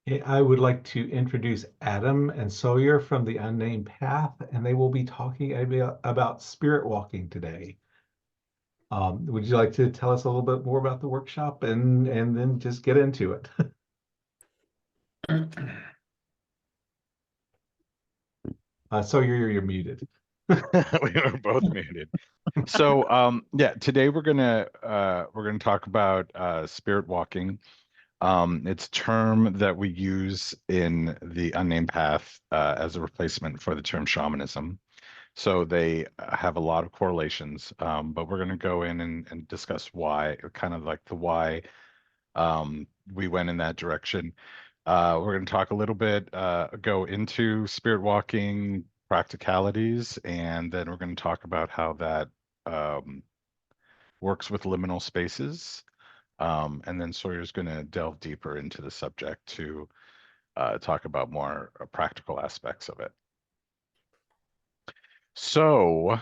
I would like to introduce Adam and Sawyer from the Unnamed Path, and they will be talking about spirit walking today. Would you like to tell us a little bit more about the workshop and then just get into it? Sawyer, you're muted. We were both muted. So yeah, today we're gonna talk about spirit walking. It's a term that we use in the unnamed path as a replacement for the term shamanism. So they have a lot of correlations, but we're going to go in and discuss why, kind of like the why we went in that direction. We're going to talk a little bit, go into spirit walking practicalities, and then we're going to talk about how that um, works with liminal spaces. And then Sawyer's going to delve deeper into the subject to talk about more practical aspects of it. So,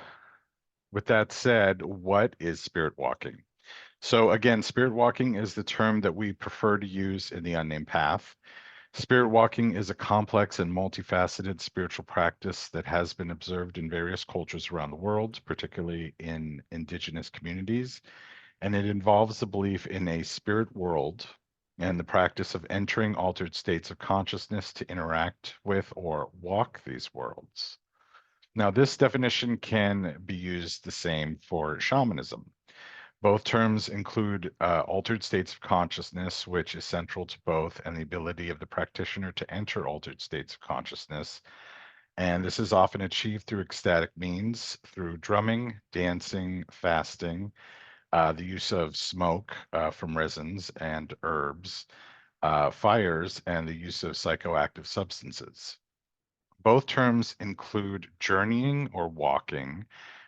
with that said, what is spirit walking? So, again, spirit walking is the term that we prefer to use in the unnamed path. Spirit walking is a complex and multifaceted spiritual practice that has been observed in various cultures around the world, particularly in indigenous communities. And it involves the belief in a spirit world and the practice of entering altered states of consciousness to interact with or walk these worlds. Now, this definition can be used the same for shamanism. Both terms include altered states of consciousness, which is central to both, and the ability of the practitioner to enter altered states of consciousness. And this is often achieved through ecstatic means, through drumming, dancing, fasting, the use of smoke from resins and herbs, fires, and the use of psychoactive substances. Both terms include journeying or walking,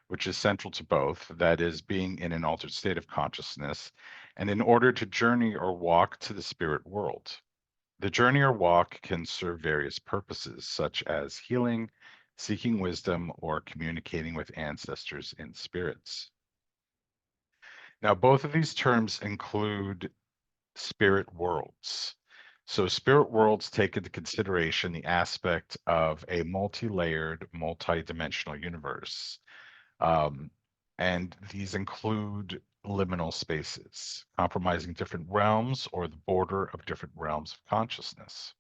which is central to both, that is, being in an altered state of consciousness, and in order to journey or walk to the spirit world. The journey or walk can serve various purposes, such as healing, seeking wisdom, or communicating with ancestors and spirits. Now, both of these terms include spirit worlds. So, spirit worlds take into consideration the aspect of a multi layered, multi dimensional universe. Um, and these include liminal spaces, comprising different realms or the border of different realms of consciousness.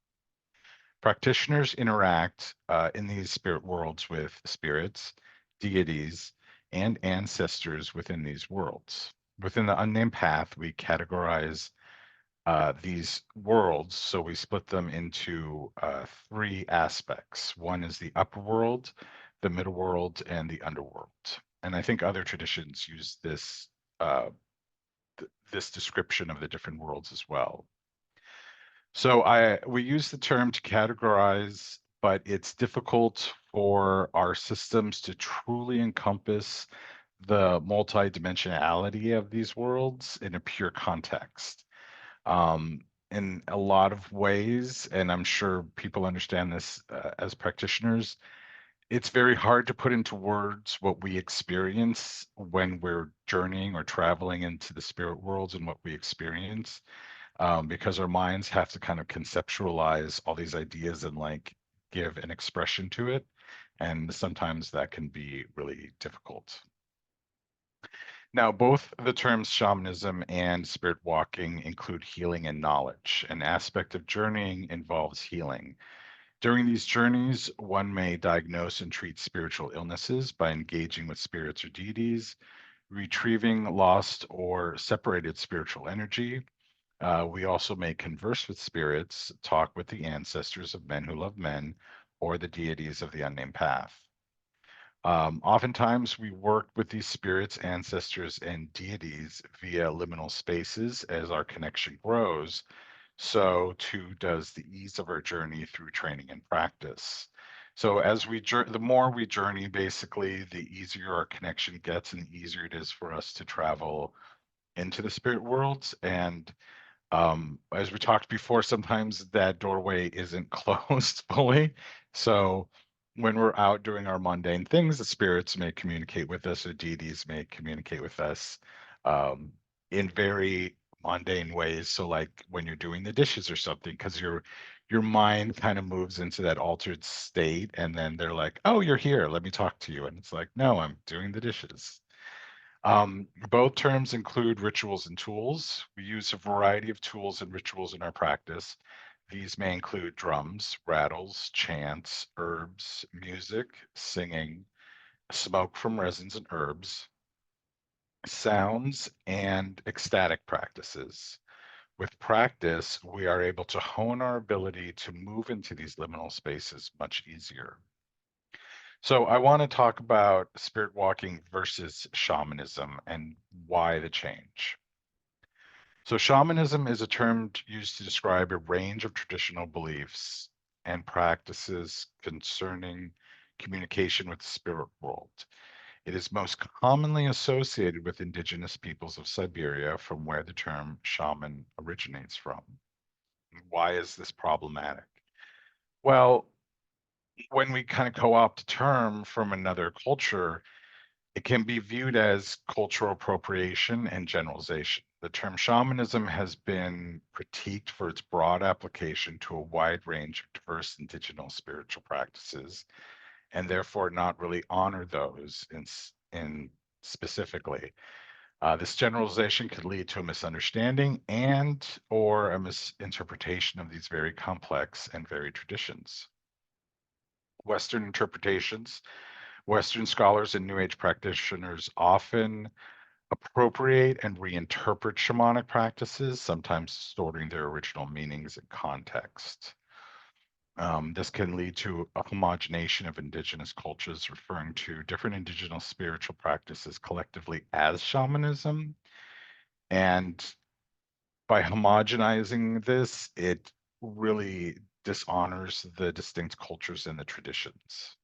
Practitioners interact in these spirit worlds with spirits, deities, and ancestors within these worlds. Within the unnamed path, we categorize these worlds. So we split them into three aspects. One is the upper world, the middle world, and the underworld. And I think other traditions use this description of the different worlds as well. So we use the term to categorize, but it's difficult for our systems to truly encompass the multidimensionality of these worlds in a pure context. Um, in a lot of ways, and I'm sure people understand this as practitioners, it's very hard to put into words what we experience when we're journeying or traveling into the spirit worlds and what we experience, because our minds have to kind of conceptualize all these ideas and like give an expression to it. And sometimes that can be really difficult. Now, both the terms shamanism and spirit walking include healing and knowledge. An aspect of journeying involves healing. During these journeys, one may diagnose and treat spiritual illnesses by engaging with spirits or deities, retrieving lost or separated spiritual energy. We also may converse with spirits, talk with the ancestors of men who love men, or the deities of the unnamed path. Oftentimes, we work with these spirits, ancestors, and deities via liminal spaces as our connection grows. So, too, does the ease of our journey through training and practice. So, the more we journey, basically, the easier our connection gets, and the easier it is for us to travel into the spirit worlds. And as we talked before, sometimes that doorway isn't closed fully. So when we're out doing our mundane things, the spirits may communicate with us, or deities may communicate with us in very mundane ways. So like when you're doing the dishes or something, because your mind kind of moves into that altered state, and then they're like, "Oh, you're here. Let me talk to you." And it's like, "No, I'm doing the dishes." Both terms include rituals and tools. We use a variety of tools and rituals in our practice. These may include drums, rattles, chants, herbs, music, singing, smoke from resins and herbs, sounds, and ecstatic practices. With practice, we are able to hone our ability to move into these liminal spaces much easier. So, I want to talk about spirit walking versus shamanism and why the change. So, shamanism is a term used to describe a range of traditional beliefs and practices concerning communication with the spirit world. It is most commonly associated with indigenous peoples of Siberia, from where the term shaman originates from. Why is this problematic? Well, when we kind of co-opt a term from another culture, it can be viewed as cultural appropriation and generalization. The term shamanism has been critiqued for its broad application to a wide range of diverse indigenous spiritual practices, and therefore not really honor those in specifically. This generalization could lead to a misunderstanding and or a misinterpretation of these very complex and varied traditions. Western interpretations, Western scholars and New Age practitioners often appropriate and reinterpret shamanic practices, sometimes distorting their original meanings and context. This can lead to a homogenation of indigenous cultures, referring to different indigenous spiritual practices collectively as shamanism. And by homogenizing this, it really dishonors the distinct cultures and the traditions.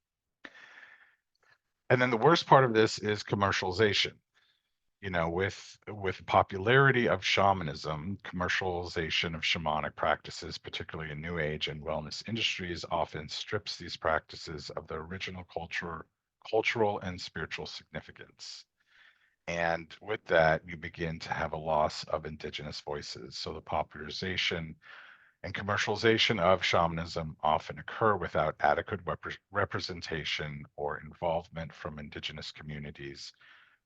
And then the worst part of this is commercialization. With popularity of shamanism, commercialization of shamanic practices, particularly in New Age and wellness industries, often strips these practices of their original cultural and spiritual significance. And with that, you begin to have a loss of indigenous voices. So the popularization and commercialization of shamanism often occur without adequate representation or involvement from indigenous communities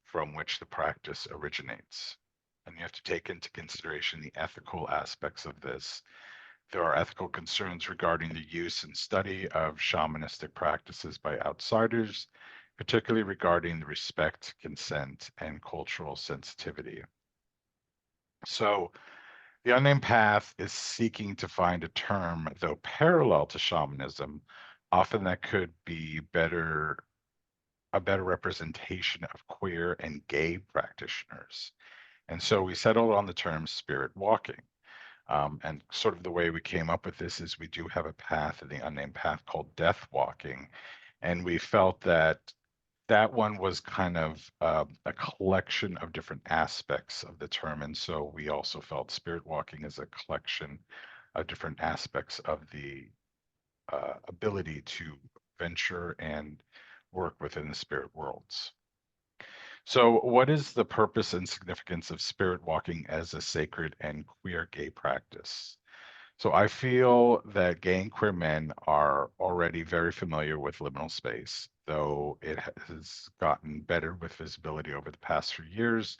from which the practice originates. And you have to take into consideration the ethical aspects of this. There are ethical concerns regarding the use and study of shamanistic practices by outsiders, particularly regarding the respect, consent, and cultural sensitivity. So, the unnamed path is seeking to find a term, though parallel to shamanism, often that could be a better representation of queer and gay practitioners. And so we settled on the term spirit walking. And sort of the way we came up with this is we do have a path in the unnamed path called death walking. And we felt that that one was kind of a collection of different aspects of the term. And so we also felt spirit walking is a collection of different aspects of the ability to venture and work within the spirit worlds. So, what is the purpose and significance of spirit walking as a sacred and queer gay practice? So, I feel that gay and queer men are already very familiar with liminal space, though it has gotten better with visibility over the past few years.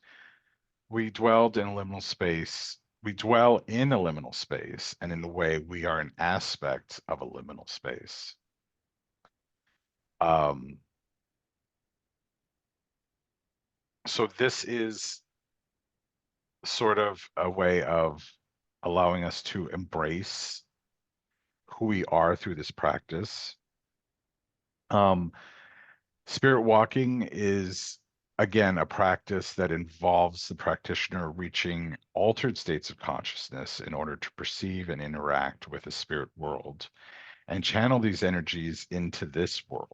We dwelled in a liminal space. We dwell in a liminal space, and in a way, we are an aspect of a liminal space. Um, so, this is sort of a way of allowing us to embrace who we are through this practice. Um, Spirit walking is, again, a practice that involves the practitioner reaching altered states of consciousness in order to perceive and interact with the spirit world and channel these energies into this world.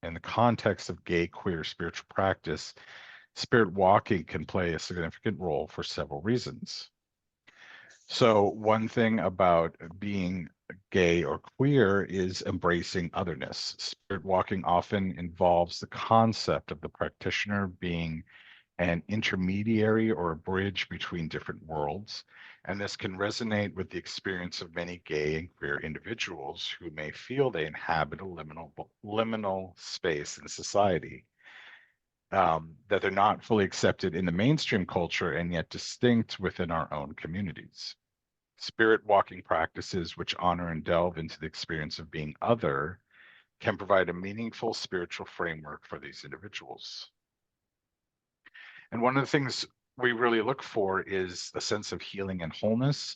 In the context of gay, queer spiritual practice, spirit walking can play a significant role for several reasons. So, one thing about being gay or queer is embracing otherness. Spirit walking often involves the concept of the practitioner being an intermediary or a bridge between different worlds. And this can resonate with the experience of many gay and queer individuals who may feel they inhabit a liminal space in society, that they're not fully accepted in the mainstream culture and yet distinct within our own communities. Spirit walking practices, which honor and delve into the experience of being other, can provide a meaningful spiritual framework for these individuals. And one of the things we really look for is a sense of healing and wholeness.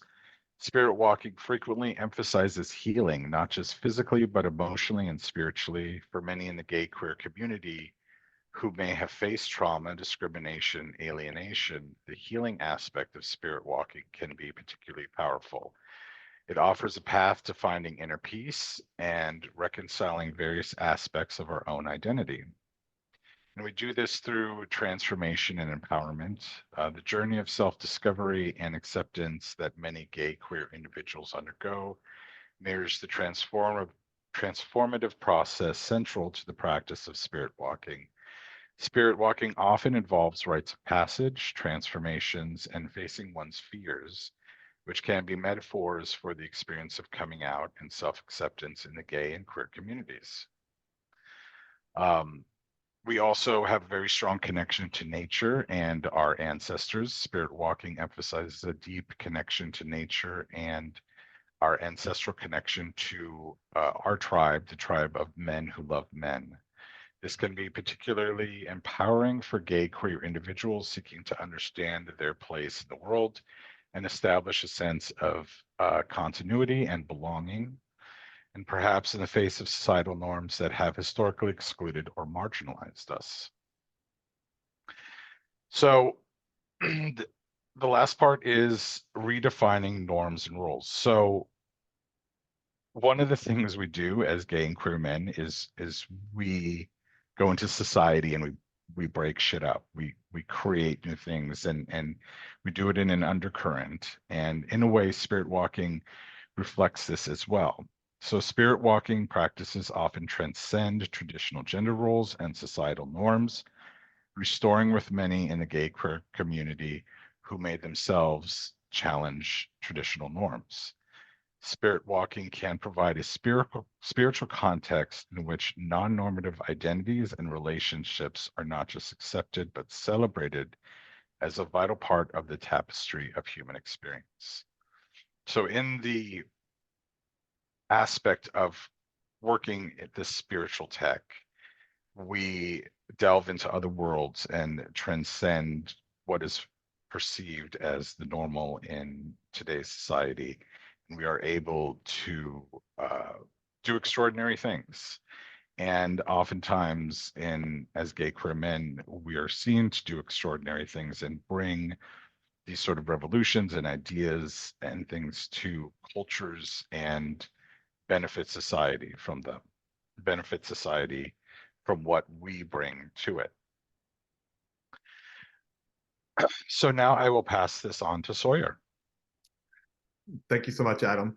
Spirit walking frequently emphasizes healing, not just physically, but emotionally and spiritually. For many in the gay queer community who may have faced trauma, discrimination, alienation, the healing aspect of spirit walking can be particularly powerful. It offers a path to finding inner peace and reconciling various aspects of our own identity. And we do this through transformation and empowerment, the journey of self discovery and acceptance that many gay queer individuals undergo mirrors the transformative process central to the practice of spirit walking. Spirit walking often involves rites of passage, transformations, and facing one's fears, which can be metaphors for the experience of coming out and self acceptance in the gay and queer communities. Um, we also have a very strong connection to nature and our ancestors. Spirit walking emphasizes a deep connection to nature and our ancestral connection to our tribe, the tribe of men who love men. This can be particularly empowering for gay queer individuals seeking to understand their place in the world and establish a sense of continuity and belonging, and perhaps in the face of societal norms that have historically excluded or marginalized us. So, the last part is redefining norms and rules. So, one of the things we do as gay and queer men is we go into society and we break shit up. We create new things and we do it in an undercurrent. And in a way, spirit walking reflects this as well. So spirit walking practices often transcend traditional gender roles and societal norms, restoring with many in the gay queer community who may themselves challenge traditional norms. Spirit walking can provide a spiritual context in which non-normative identities and relationships are not just accepted but celebrated as a vital part of the tapestry of human experience. So in the aspect of working at this spiritual tech, we delve into other worlds and transcend what is perceived as the normal in today's society. And we are able to do extraordinary things. And oftentimes, as gay queer men, we are seen to do extraordinary things and bring these sort of revolutions and ideas and things to cultures and benefit society from them, benefit society from what we bring to it. So now I will pass this on to Sawyer. Thank you so much, Adam.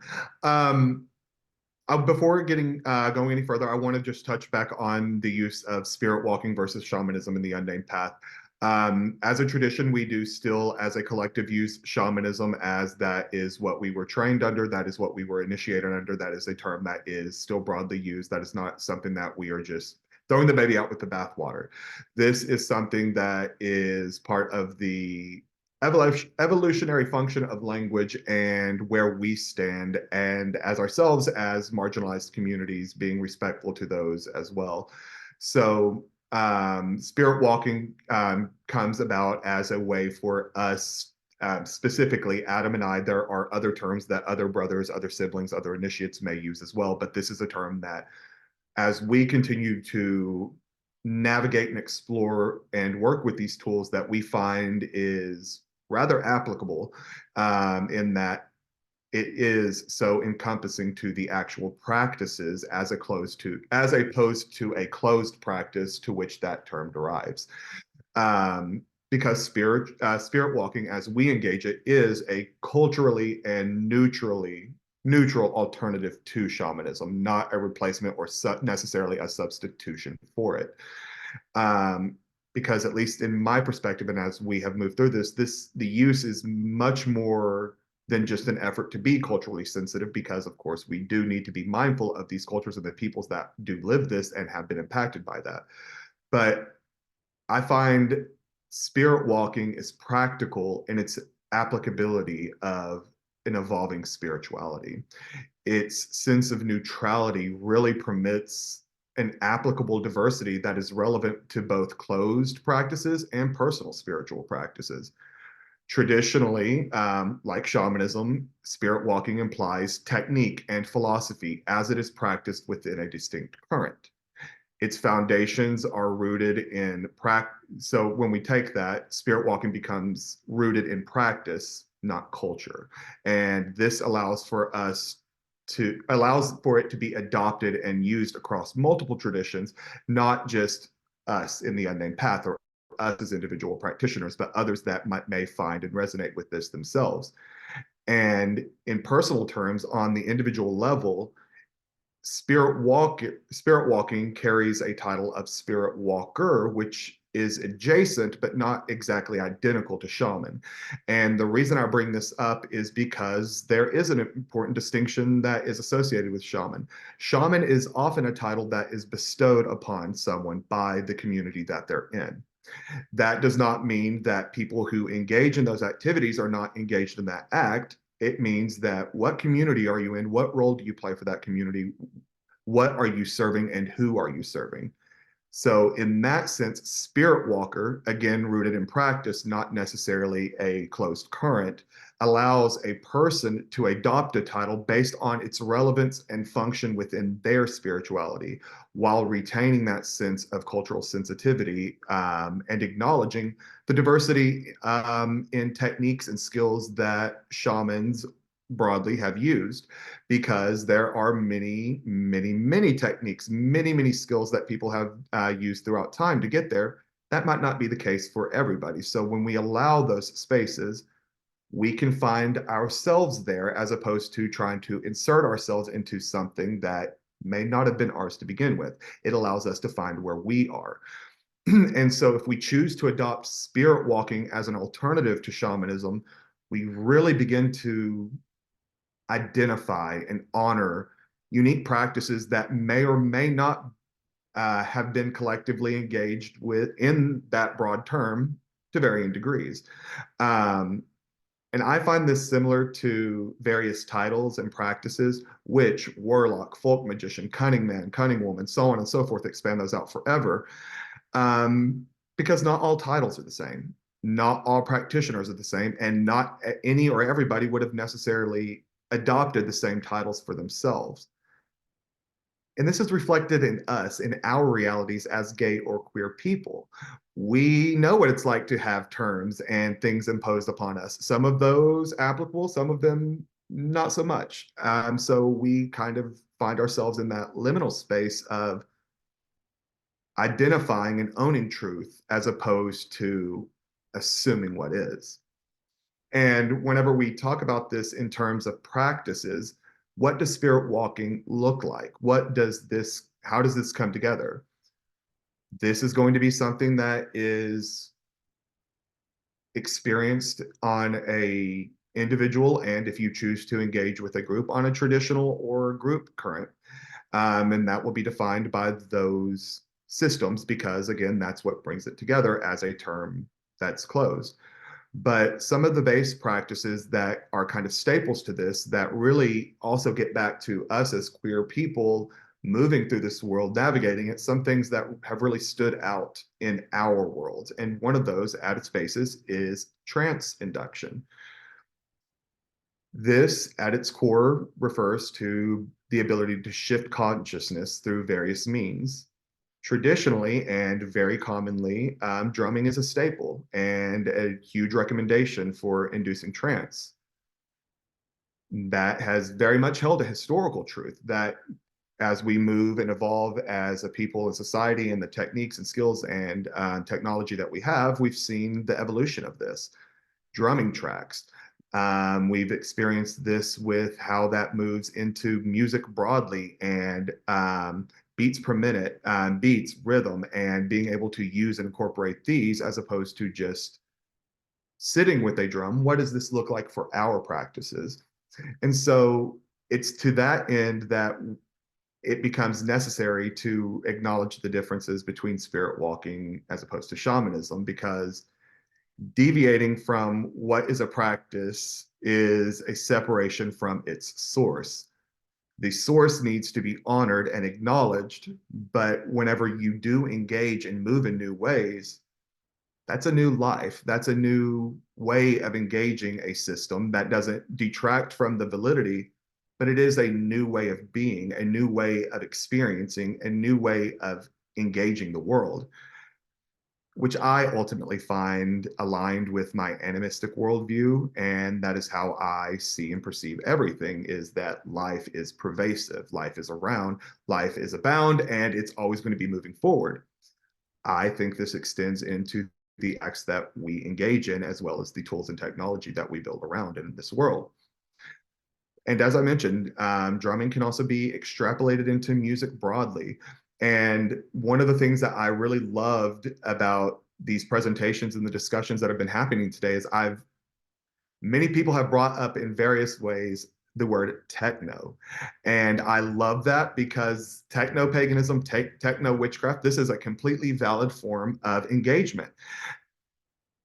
Before going any further, I want to just touch back on the use of spirit walking versus shamanism in the unnamed path. As a tradition, we do still, as a collective, use shamanism as that is what we were trained under, that is what we were initiated under, that is a term that is still broadly used. That is not something that we are just throwing the baby out with the bathwater. This is something that is part of the evolutionary function of language and where we stand, and as ourselves as marginalized communities being respectful to those as well. So spirit walking comes about as a way for us, specifically Adam and I. There are other terms that other brothers, other siblings, other initiates may use as well, but this is a term that as we continue to navigate and explore and work with these tools, that we find is rather applicable, in that it is so encompassing to the actual practices as opposed to a closed practice to which that term derives. Because spirit walking, as we engage it, is a culturally and neutral alternative to shamanism, not a replacement or necessarily a substitution for it. Because at least in my perspective, and as we have moved through this, the use is much more than just an effort to be culturally sensitive, because of course we do need to be mindful of these cultures and the peoples that do live this and have been impacted by that. But I find spirit walking is practical in its applicability of an evolving spirituality. Its sense of neutrality really permits an applicable diversity that is relevant to both closed practices and personal spiritual practices. Traditionally, like shamanism, spirit walking implies technique and philosophy as it is practiced within a distinct current. Its foundations are rooted in practice. So when we take that, spirit walking becomes rooted in practice, not culture. And this allows for it to be adopted and used across multiple traditions, not just us in the unnamed path or us as individual practitioners, but others that may find and resonate with this themselves. And in personal terms, on the individual level, spirit walking carries a title of spirit walker, which is adjacent but not exactly identical to shaman. And the reason I bring this up is because there is an important distinction that is associated with shaman. Shaman is often a title that is bestowed upon someone by the community that they're in. That does not mean that people who engage in those activities are not engaged in that act. It means that what community are you in? What role do you play for that community? What are you serving and who are you serving? So in that sense, spirit walker, again, rooted in practice, not necessarily a closed current, allows a person to adopt a title based on its relevance and function within their spirituality, while retaining that sense of cultural sensitivity, and acknowledging the diversity in techniques and skills that shamans broadly have used, because there are many techniques, many skills that people have used throughout time to get there. That might not be the case for everybody. So when we allow those spaces, we can find ourselves there, as opposed to trying to insert ourselves into something that may not have been ours to begin with. It allows us to find where we are. And so if we choose to adopt spirit walking as an alternative to shamanism, we really begin to identify and honor unique practices that may or may not have been collectively engaged with in that broad term to varying degrees. And I find this similar to various titles and practices: witch, warlock, folk magician, cunning man, cunning woman, so on and so forth. Expand those out forever, because not all titles are the same. Not all practitioners are the same, and not any or everybody would have necessarily adopted the same titles for themselves. And this is reflected in us, in our realities as gay or queer people. We know what it's like to have terms and things imposed upon us. Some of those applicable, some of them not so much. So we kind of find ourselves in that liminal space of identifying and owning truth, as opposed to assuming what is. And whenever we talk about this in terms of practices, what does spirit walking look like? How does this come together? This is going to be something that is experienced on a individual, and if you choose to engage with a group, on a traditional or group current. And that will be defined by those systems, because again, that's what brings it together as a term that's closed. But some of the base practices that are kind of staples to this, that really also get back to us as queer people moving through this world, navigating it, some things that have really stood out in our world. And one of those at its basis is trance induction. This, at its core, refers to the ability to shift consciousness through various means. Traditionally and very commonly, drumming is a staple and a huge recommendation for inducing trance. That has very much held a historical truth that as we move and evolve as a people and society, and the techniques and skills and technology that we have, we've seen the evolution of this. Drumming tracks. We've experienced this with how that moves into music broadly, and beats per minute, beats, rhythm, and being able to use and incorporate these, as opposed to just sitting with a drum, what does this look like for our practices? And so it's to that end that it becomes necessary to acknowledge the differences between spirit walking as opposed to shamanism, because deviating from what is a practice is a separation from its source. The source needs to be honored and acknowledged, but whenever you do engage and move in new ways, that's a new life. That's a new way of engaging a system that doesn't detract from the validity, but it is a new way of being, a new way of experiencing, a new way of engaging the world, which I ultimately find aligned with my animistic worldview. And that is how I see and perceive everything, is that life is pervasive, life is around, life is abound, and it's always going to be moving forward. I think this extends into the acts that we engage in, as well as the tools and technology that we build around in this world. And as I mentioned, drumming can also be extrapolated into music broadly. And one of the things that I really loved about these presentations and the discussions that have been happening today is many people have brought up in various ways the word techno. And I love that, because techno paganism, techno witchcraft, this is a completely valid form of engagement.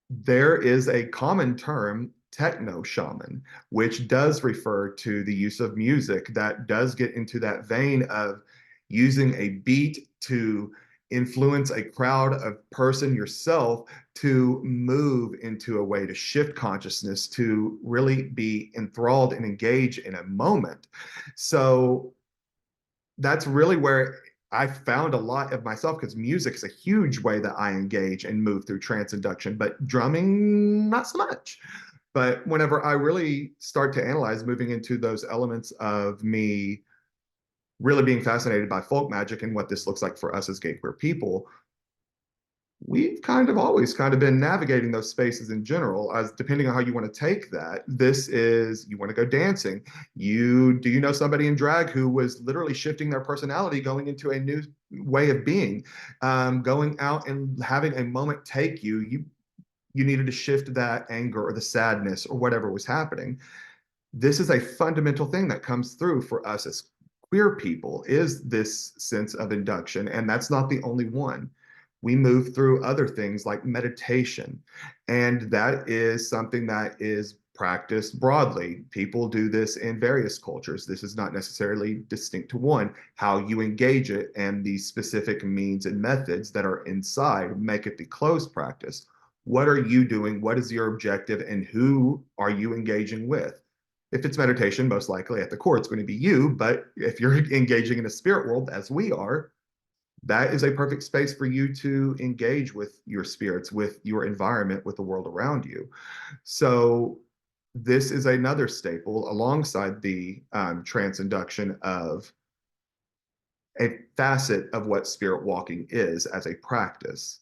There is a common term, techno shaman, which does refer to the use of music that does get into that vein of using a beat to influence a crowd, a person, yourself, to move into a way to shift consciousness, to really be enthralled and engage in a moment. So that's really where I found a lot of myself, because music is a huge way that I engage and move through transcenduction, but drumming, not so much. But whenever I really start to analyze moving into those elements of me really being fascinated by folk magic and what this looks like for us as gay queer people, we've kind of always kind of been navigating those spaces in general, as depending on how you want to take that. This is, you want to go dancing. Do you know somebody in drag who was literally shifting their personality, going into a new way of being, going out and having a moment take you needed to shift that anger or the sadness or whatever was happening. This is a fundamental thing that comes through for us as queer people, is this sense of induction. And that's not the only one. We move through other things like meditation, and that is something that is practiced broadly. People do this in various cultures. This is not necessarily distinct to one. How you engage it and the specific means and methods that are inside make it the closed practice. What are you doing? What is your objective? And who are you engaging with? If it's meditation, most likely at the core, it's going to be you. But if you're engaging in a spirit world, as we are, that is a perfect space for you to engage with your spirits, with your environment, with the world around you. So this is another staple alongside the transcenduction of a facet of what spirit walking is as a practice.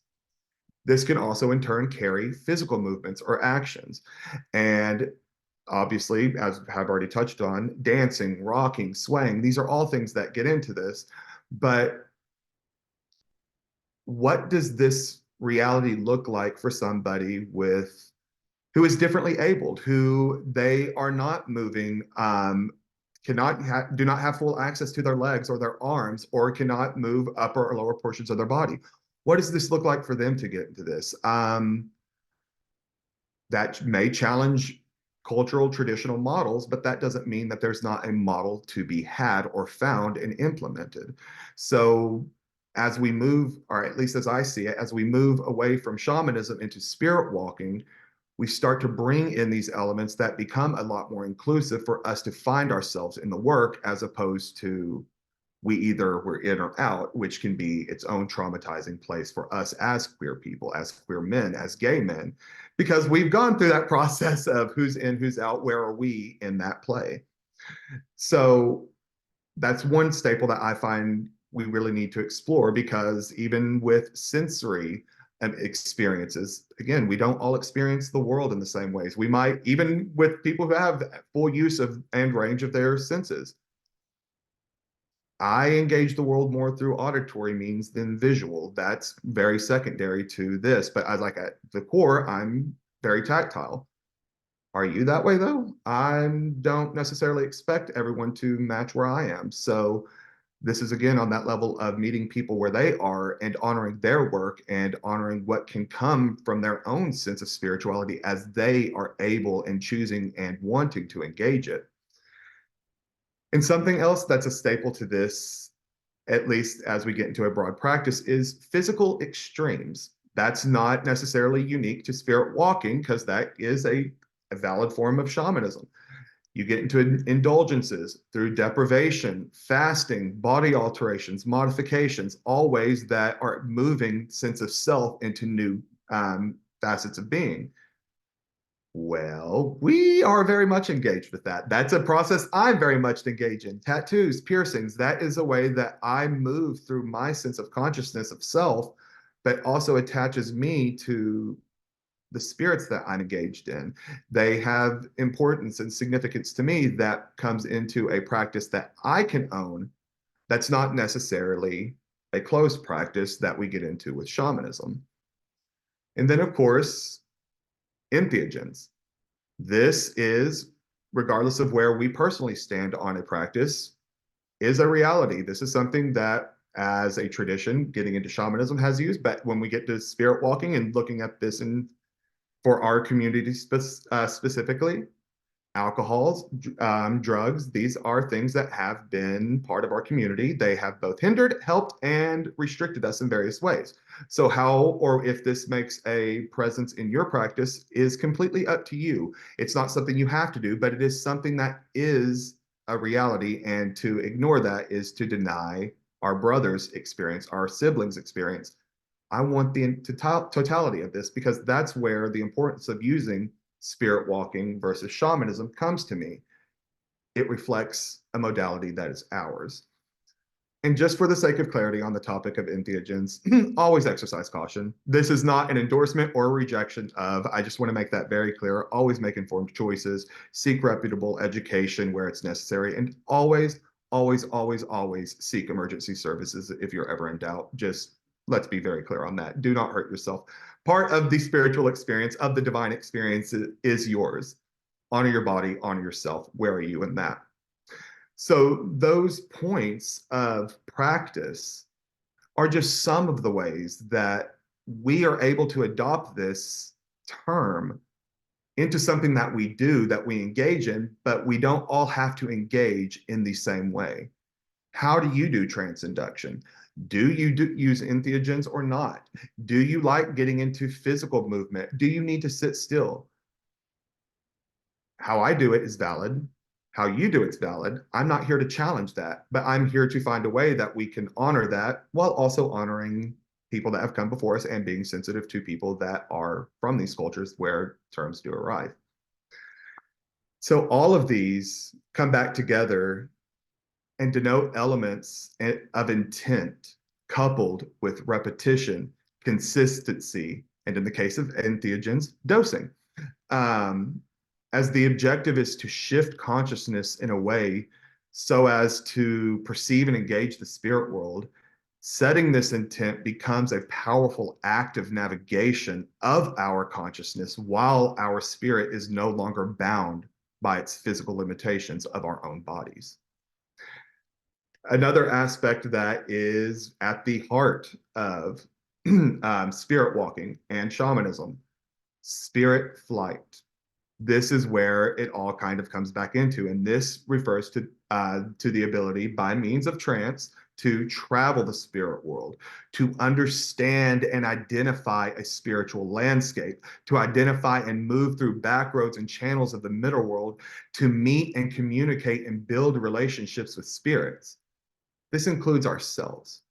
This can also in turn carry physical movements or actions. And obviously, as I've already touched on, dancing, rocking, swaying, these are all things that get into this. But what does this reality look like for somebody who is differently abled, who they are not moving, do not have full access to their legs or their arms, or cannot move upper or lower portions of their body? What does this look like for them to get into this? That may challenge cultural traditional models, but that doesn't mean that there's not a model to be had or found and implemented. So as we move, or at least as I see it, as we move away from shamanism into spirit walking, we start to bring in these elements that become a lot more inclusive for us to find ourselves in the work, as opposed to we're in or out, which can be its own traumatizing place for us as queer people, as queer men, as gay men, because we've gone through that process of who's in, who's out, where are we in that play. So that's one staple that I find we really need to explore, because even with sensory experiences, again, we don't all experience the world in the same ways. We might, even with people who have full use of and range of their senses, I engage the world more through auditory means than visual. That's very secondary to this. But I like, at the core, I'm very tactile. Are you that way though? I don't necessarily expect everyone to match where I am. So this is again on that level of meeting people where they are and honoring their work and honoring what can come from their own sense of spirituality as they are able and choosing and wanting to engage it. And something else that's a staple to this, at least as we get into a broad practice, is physical extremes. That's not necessarily unique to spirit walking because that is a valid form of shamanism. You get into indulgences through deprivation, fasting, body alterations, modifications, all ways that are moving sense of self into new facets of being. Well, we are very much engaged with that. That's a process I'm very much engaged in. Tattoos, piercings, that is a way that I move through my sense of consciousness of self, but also attaches me to the spirits that I'm engaged in. They have importance and significance to me that comes into a practice that I can own. That's not necessarily a closed practice that we get into with shamanism. And then, of course, entheogens. This is, regardless of where we personally stand on a practice, is a reality. This is something that, as a tradition, getting into shamanism has used. But when we get to spirit walking and looking at this in for our community specifically, alcohols, drugs, these are things that have been part of our community. They have both hindered, helped, and restricted us in various ways. So how or if this makes a presence in your practice is completely up to you. It's not something you have to do, but it is something that is a reality. And to ignore that is to deny our brother's experience, our siblings' experience. I want the totality of this because that's where the importance of using spirit walking versus shamanism comes to me. It reflects a modality that is ours. And just for the sake of clarity on the topic of entheogens, always exercise caution. This is not an endorsement or a rejection of, I just want to make that very clear. Always make informed choices, seek reputable education where it's necessary, and always, always, always, always seek emergency services if you're ever in doubt. Just let's be very clear on that. Do not hurt yourself. Part of the spiritual experience, of the divine experience, is yours. Honor your body, honor yourself. Where are you in that? So those points of practice are just some of the ways that we are able to adopt this term into something that we do, that we engage in, but we don't all have to engage in the same way. How do you do transcenduction? Do you use entheogens or not? Do you like getting into physical movement? Do you need to sit still? How I do it is valid. How you do it's valid. I'm not here to challenge that, but I'm here to find a way that we can honor that while also honoring people that have come before us and being sensitive to people that are from these cultures where terms do arrive. So all of these come back together and denote elements of intent coupled with repetition, consistency, and in the case of entheogens, dosing. As the objective is to shift consciousness in a way so as to perceive and engage the spirit world, setting this intent becomes a powerful act of navigation of our consciousness while our spirit is no longer bound by its physical limitations of our own bodies. Another aspect that is at the heart of spirit walking and shamanism, spirit flight. This is where it all kind of comes back into, and this refers to the ability by means of trance to travel the spirit world, to understand and identify a spiritual landscape, to identify and move through back roads and channels of the middle world, to meet and communicate and build relationships with spirits. This includes ourselves.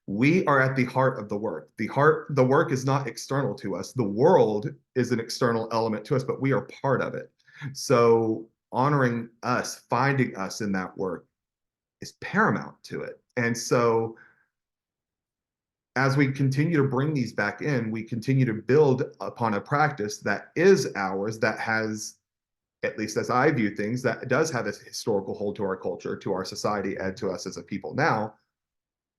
We are at the heart of the work. The work is not external to us. The world is an external element to us, but we are part of it. So honoring us, finding us in that work is paramount to it. And so as we continue to bring these back in, we continue to build upon a practice that is ours, that has, at least as I view things, that does have a historical hold to our culture, to our society, and to us as a people now.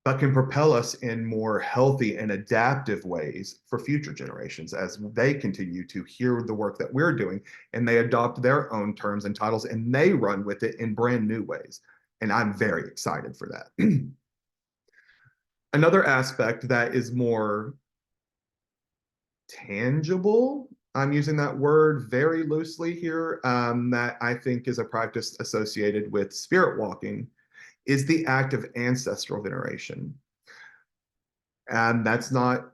but can propel us in more healthy and adaptive ways for future generations as they continue to hear the work that we're doing and they adopt their own terms and titles and they run with it in brand new ways. And I'm very excited for that. Another aspect that is more tangible, I'm using that word very loosely here, that I think is a practice associated with spirit walking, is the act of ancestral veneration. And that's not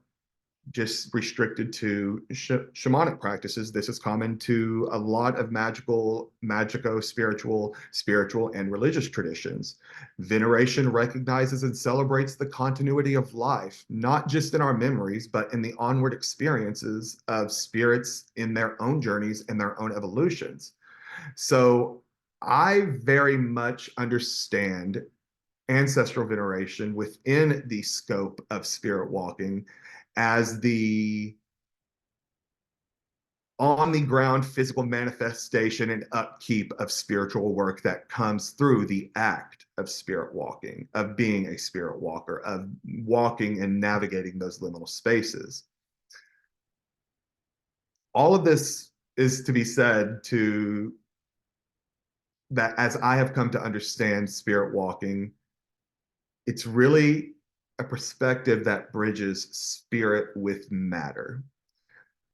just restricted to shamanic practices. This is common to a lot of spiritual, and religious traditions. Veneration recognizes and celebrates the continuity of life, not just in our memories, but in the onward experiences of spirits in their own journeys and their own evolutions. So I very much understand ancestral veneration within the scope of spirit walking as the on the ground physical manifestation and upkeep of spiritual work that comes through the act of spirit walking, of being a spirit walker, of walking and navigating those liminal spaces. All of this is to be said to that as I have come to understand spirit walking, it's really a perspective that bridges spirit with matter.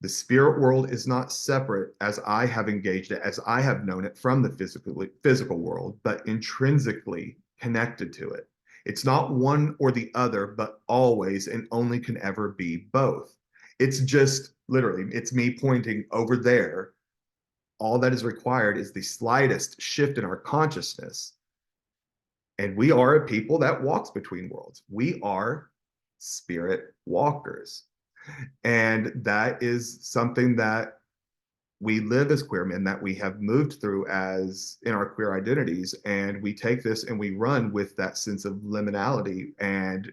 The spirit world is not separate as I have engaged it, as I have known it from the physical world, but intrinsically connected to it. It's not one or the other, but always and only can ever be both. It's just literally, it's me pointing over there. All that is required is the slightest shift in our consciousness. And we are a people that walks between worlds. We are spirit walkers. And that is something that we live as queer men, that we have moved through as in our queer identities. And we take this and we run with that sense of liminality and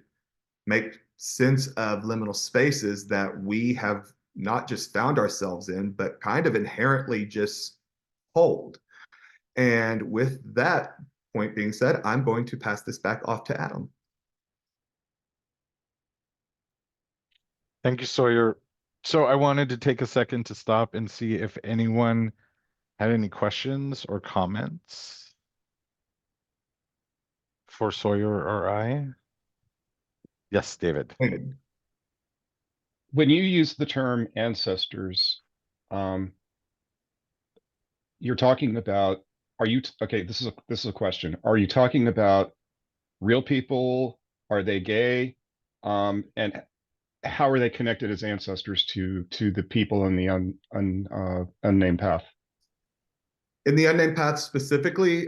make sense of liminal spaces that we have not just found ourselves in, but kind of inherently just hold. And with that point being said, I'm going to pass this back off to Adam. Thank you, Sawyer. So I wanted to take a second to stop and see if anyone had any questions or comments for Sawyer or I. Yes, David. When you use the term ancestors, you're talking about, okay, this is a question. Are you talking about real people? Are they gay? And how are they connected as ancestors to the people in the unnamed path? In the unnamed path specifically,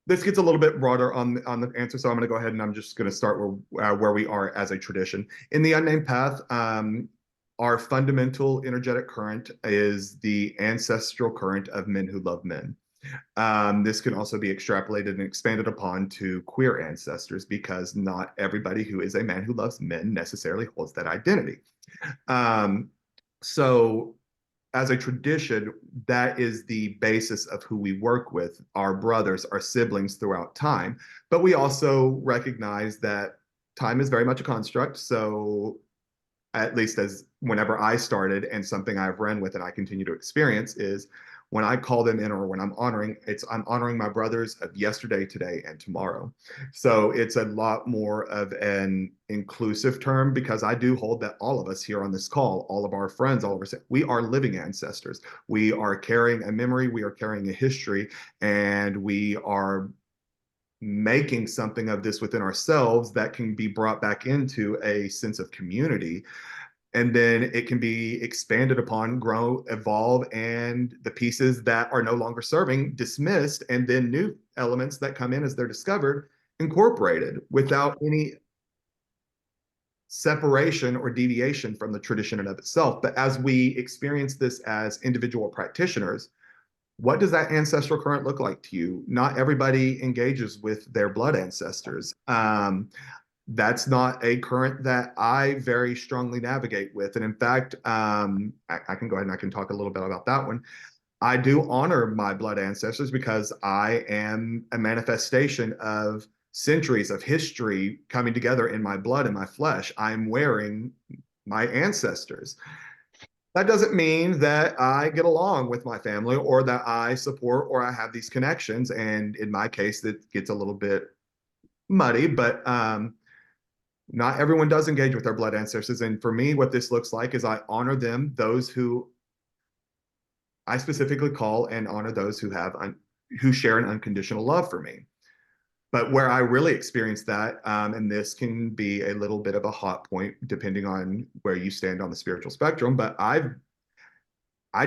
this gets a little bit broader on the answer, so I'm going to go ahead and I'm just going to start where we are as a tradition. In the unnamed path, our fundamental energetic current is the ancestral current of men who love men. This can also be extrapolated and expanded upon to queer ancestors because not everybody who is a man who loves men necessarily holds that identity. So as a tradition, that is the basis of who we work with, our brothers, our siblings throughout time. But we also recognize that time is very much a construct. So at least as whenever I started and something I've run with and I continue to experience is when I call them in or when I'm honoring, I'm honoring my brothers of yesterday, today, and tomorrow. So it's a lot more of an inclusive term because I do hold that all of us here on this call, all of our friends, all of us, we are living ancestors. We are carrying a memory, we are carrying a history, and we are making something of this within ourselves that can be brought back into a sense of community. And then it can be expanded upon, grow, evolve, and the pieces that are no longer serving dismissed, and then new elements that come in as they're discovered incorporated without any separation or deviation from the tradition in of itself. But as we experience this as individual practitioners, what does that ancestral current look like to you? Not everybody engages with their blood ancestors. That's not a current that I very strongly navigate with. And in fact, I can go ahead and I can talk a little bit about that one. I do honor my blood ancestors because I am a manifestation of centuries of history coming together in my blood and my flesh. I'm wearing my ancestors. That doesn't mean that I get along with my family or that I support or I have these connections. And in my case, that gets a little bit muddy, but not everyone does engage with their blood ancestors. And for me, what this looks like is I honor them, those who I specifically call and honor those who have who share an unconditional love for me. But where I really experience that, and this can be a little bit of a hot point depending on where you stand on the spiritual spectrum, but I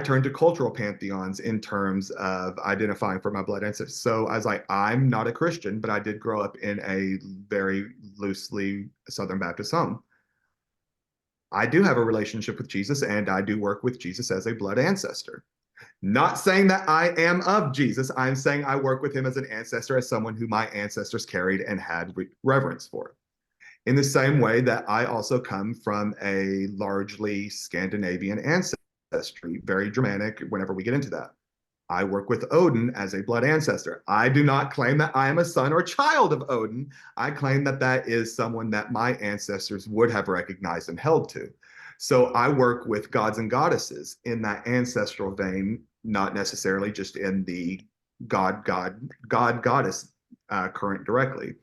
turn to cultural pantheons in terms of identifying for my blood ancestors. So I was like, I'm not a Christian, but I did grow up in a very loosely Southern Baptist home. I do have a relationship with Jesus, and I do work with Jesus as a blood ancestor. Not saying that I am of Jesus. I'm saying I work with him as an ancestor, as someone who my ancestors carried and had reverence for. In the same way that I also come from a largely Scandinavian ancestry, very Germanic whenever we get into that. I work with Odin as a blood ancestor. I do not claim that I am a son or child of Odin. I claim that that is someone that my ancestors would have recognized and held to. So I work with gods and goddesses in that ancestral vein, not necessarily just in the goddess current directly.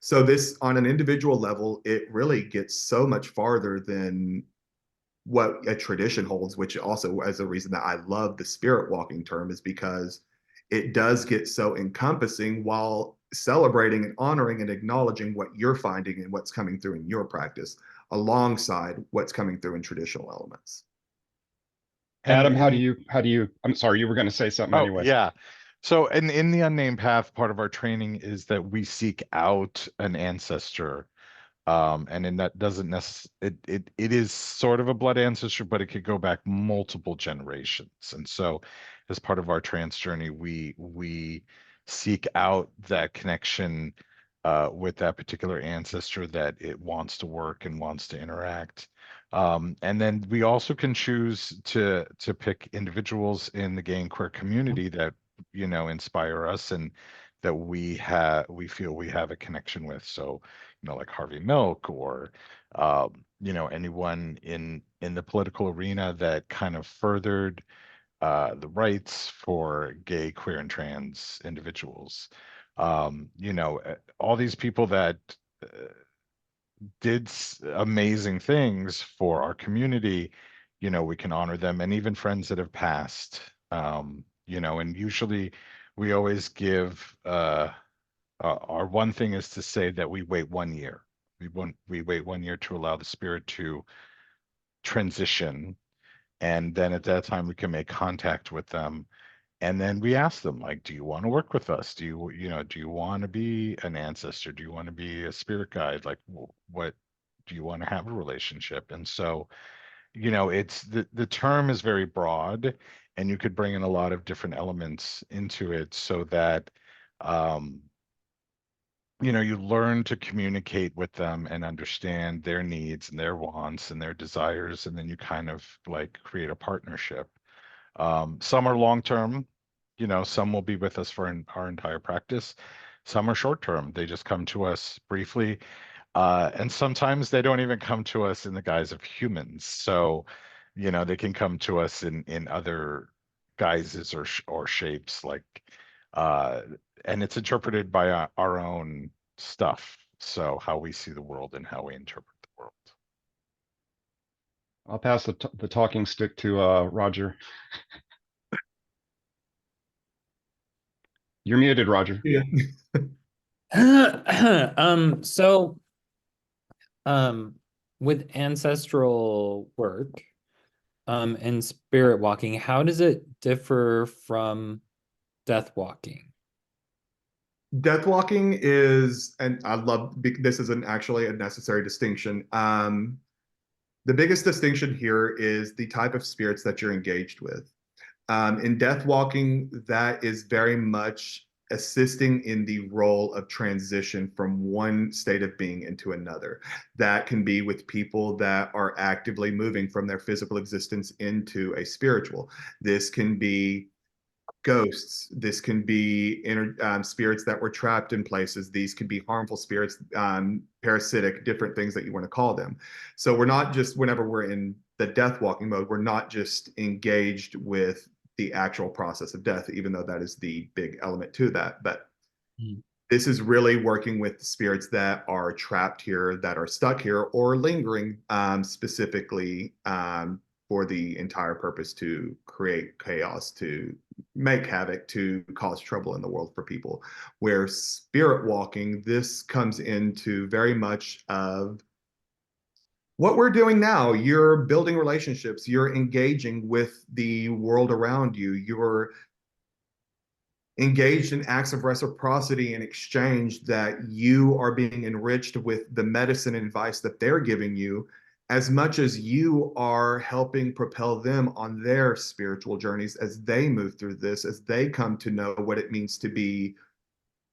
So this, on an individual level, it really gets so much farther than what a tradition holds, which also as a reason that I love the spirit walking term is because it does get so encompassing while celebrating and honoring and acknowledging what you're finding and what's coming through in your practice alongside what's coming through in traditional elements. Adam, how do you, I'm sorry, you were going to say something Oh, anyway. yeah. So in the unnamed path, part of our training is that we seek out an ancestor. And in that doesn't necessarily, it is sort of a blood ancestor, but it could go back multiple generations. And so as part of our trance journey, we seek out that connection with that particular ancestor that it wants to work and wants to interact. And then we also can choose to pick individuals in the gay and queer community that, you know, inspire us and that we feel we have a connection with. So, you know, like Harvey Milk or, you know, anyone in the political arena that kind of furthered the rights for gay, queer, and trans individuals. You know, all these people that did amazing things for our community, you know, we can honor them, and even friends that have passed. You know, and usually we always give our one thing is to say that we wait 1 year. We wait 1 year to allow the spirit to transition, and then at that time we can make contact with them, and then we ask them, like, do you want to work with us? Do you know, do you want to be an ancestor? Do you want to be a spirit guide? Like, what do you want to have a relationship? And so, you know, it's the term is very broad, and you could bring in a lot of different elements into it so that you know, you learn to communicate with them and understand their needs and their wants and their desires, and then you kind of like create a partnership. Some are long term, you know, some will be with us for our entire practice. Some are short term. They just come to us briefly. And sometimes they don't even come to us in the guise of humans. So, you know, they can come to us in other guises or shapes, like uh, and it's interpreted by our own stuff. So how we see the world and how we interpret the world. I'll pass the talking stick to Roger. You're muted, Roger. Yeah. So with ancestral work and spirit walking, how does it differ from death walking? Death walking is, and I love this isn't actually a necessary distinction. The biggest distinction here is the type of spirits that you're engaged with. In death walking, that is very much assisting in the role of transition from one state of being into another. That can be with people that are actively moving from their physical existence into a spiritual. This can be ghosts. This can be spirits that were trapped in places. These can be harmful spirits, parasitic, different things that you want to call them. So we're not just, whenever we're in the death walking mode, we're not just engaged with the actual process of death, even though that is the big element to that. But this is really working with the spirits that are trapped here, that are stuck here, or lingering, specifically for the entire purpose to create chaos, to make havoc, to cause trouble in the world for people. Where spirit walking, this comes into very much of what we're doing now. You're building relationships, you're engaging with the world around you, you're engaged in acts of reciprocity and exchange, that you are being enriched with the medicine and advice that they're giving you, as much as you are helping propel them on their spiritual journeys as they move through this, as they come to know what it means to be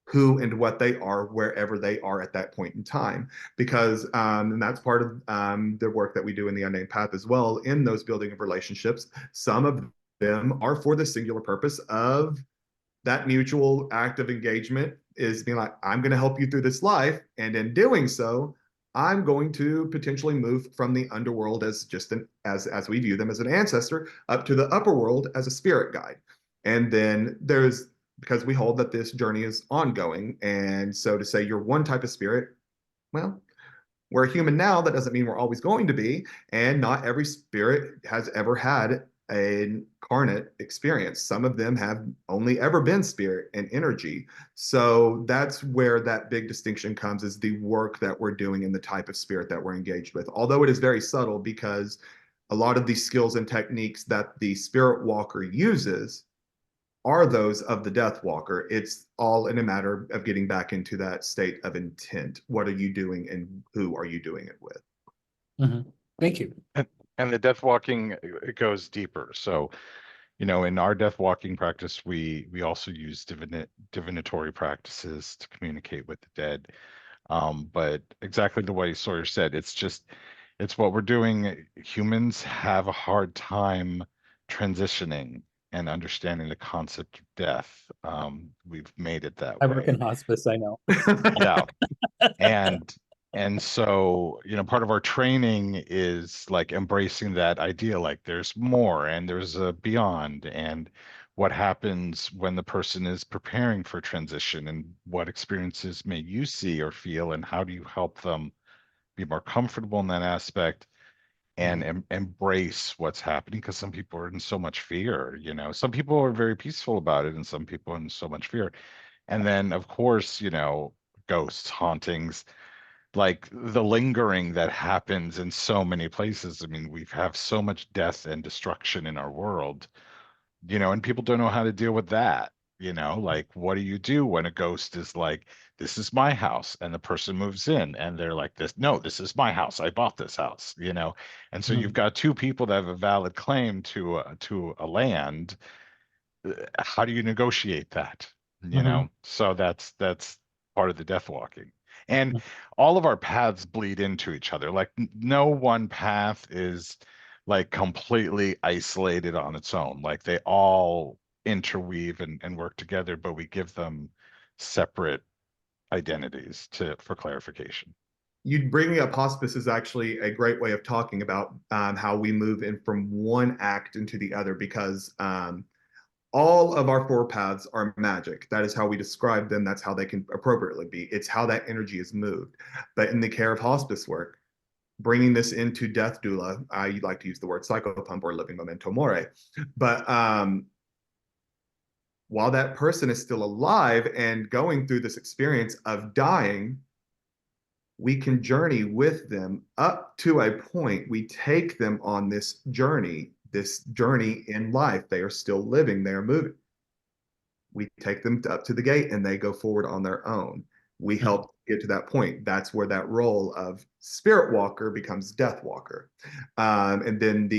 who and what they are wherever they are at that point in time. Because and that's part of the work that we do in the Unnamed Path as well, in those building of relationships. Some of them are for the singular purpose of that mutual act of engagement, is being like, I'm going to help you through this life, and in doing so, I'm going to potentially move from the underworld as just as we view them as an ancestor, up to the upper world as a spirit guide. And then there's, because we hold that this journey is ongoing, and so to say you're one type of spirit, well, we're human now. That doesn't mean we're always going to be, and not every spirit has ever had an incarnate experience. Some of them have only ever been spirit and energy. So that's where that big distinction comes, is the work that we're doing and the type of spirit that we're engaged with. Although it is very subtle, because a lot of these skills and techniques that the spirit walker uses are those of the death walker. It's all in a matter of getting back into that state of intent. What are you doing and who are you doing it with? Thank you. And the death walking, it goes deeper. So, you know, in our death walking practice, we also use divinatory practices to communicate with the dead. But exactly the way Sawyer said, it's what we're doing. Humans have a hard time transitioning and understanding the concept of death. We've made it that I way. work in hospice, I know. Yeah. And so, you know, part of our training is like embracing that idea, like there's more and there's a beyond, and what happens when the person is preparing for transition, and what experiences may you see or feel, and how do you help them be more comfortable in that aspect and embrace what's happening. Because some people are in so much fear, you know, some people are very peaceful about it and some people in so much fear. And then of course, you know, ghosts, hauntings, like the lingering that happens in so many places. I mean, we have so much death and destruction in our world, you know, and people don't know how to deal with that. You know, like, what do you do when a ghost is like, this is my house, and the person moves in and they're like, this, no, this is my house. I bought this house, you know? And so you've got two people that have a valid claim to a land. How do you negotiate that? You know, so that's part of the death walking. And all of our paths bleed into each other. Like no one path is like completely isolated on its own. Like they all interweave and work together, but we give them separate identities for clarification. You bringing up hospice is actually a great way of talking about how we move in from one act into the other, because all of our four paths are magic. That is how we describe them. That's how they can appropriately be. It's how that energy is moved. But in the care of hospice work, bringing this into death doula, I like to use the word psychopump or living memento mori. But while that person is still alive and going through this experience of dying, we can journey with them up to a point. We take them on this journey in life. They are still living, they are moving. We take them up to the gate and they go forward on their own. We help get to that point. That's where that role of spirit walker becomes death walker. And then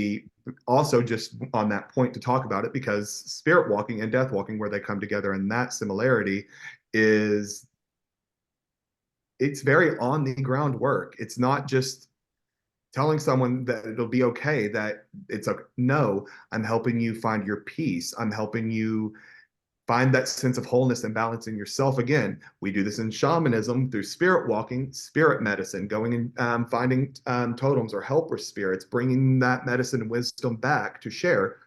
also just on that point to talk about it, because spirit walking and death walking, where they come together, and that similarity is, it's very on the ground work. It's not just telling someone that it'll be okay, that it's a no, I'm helping you find your peace. I'm helping you find that sense of wholeness and balance in yourself again. We do this in shamanism through spirit walking, spirit medicine, going and finding totems or helper spirits, bringing that medicine and wisdom back to share.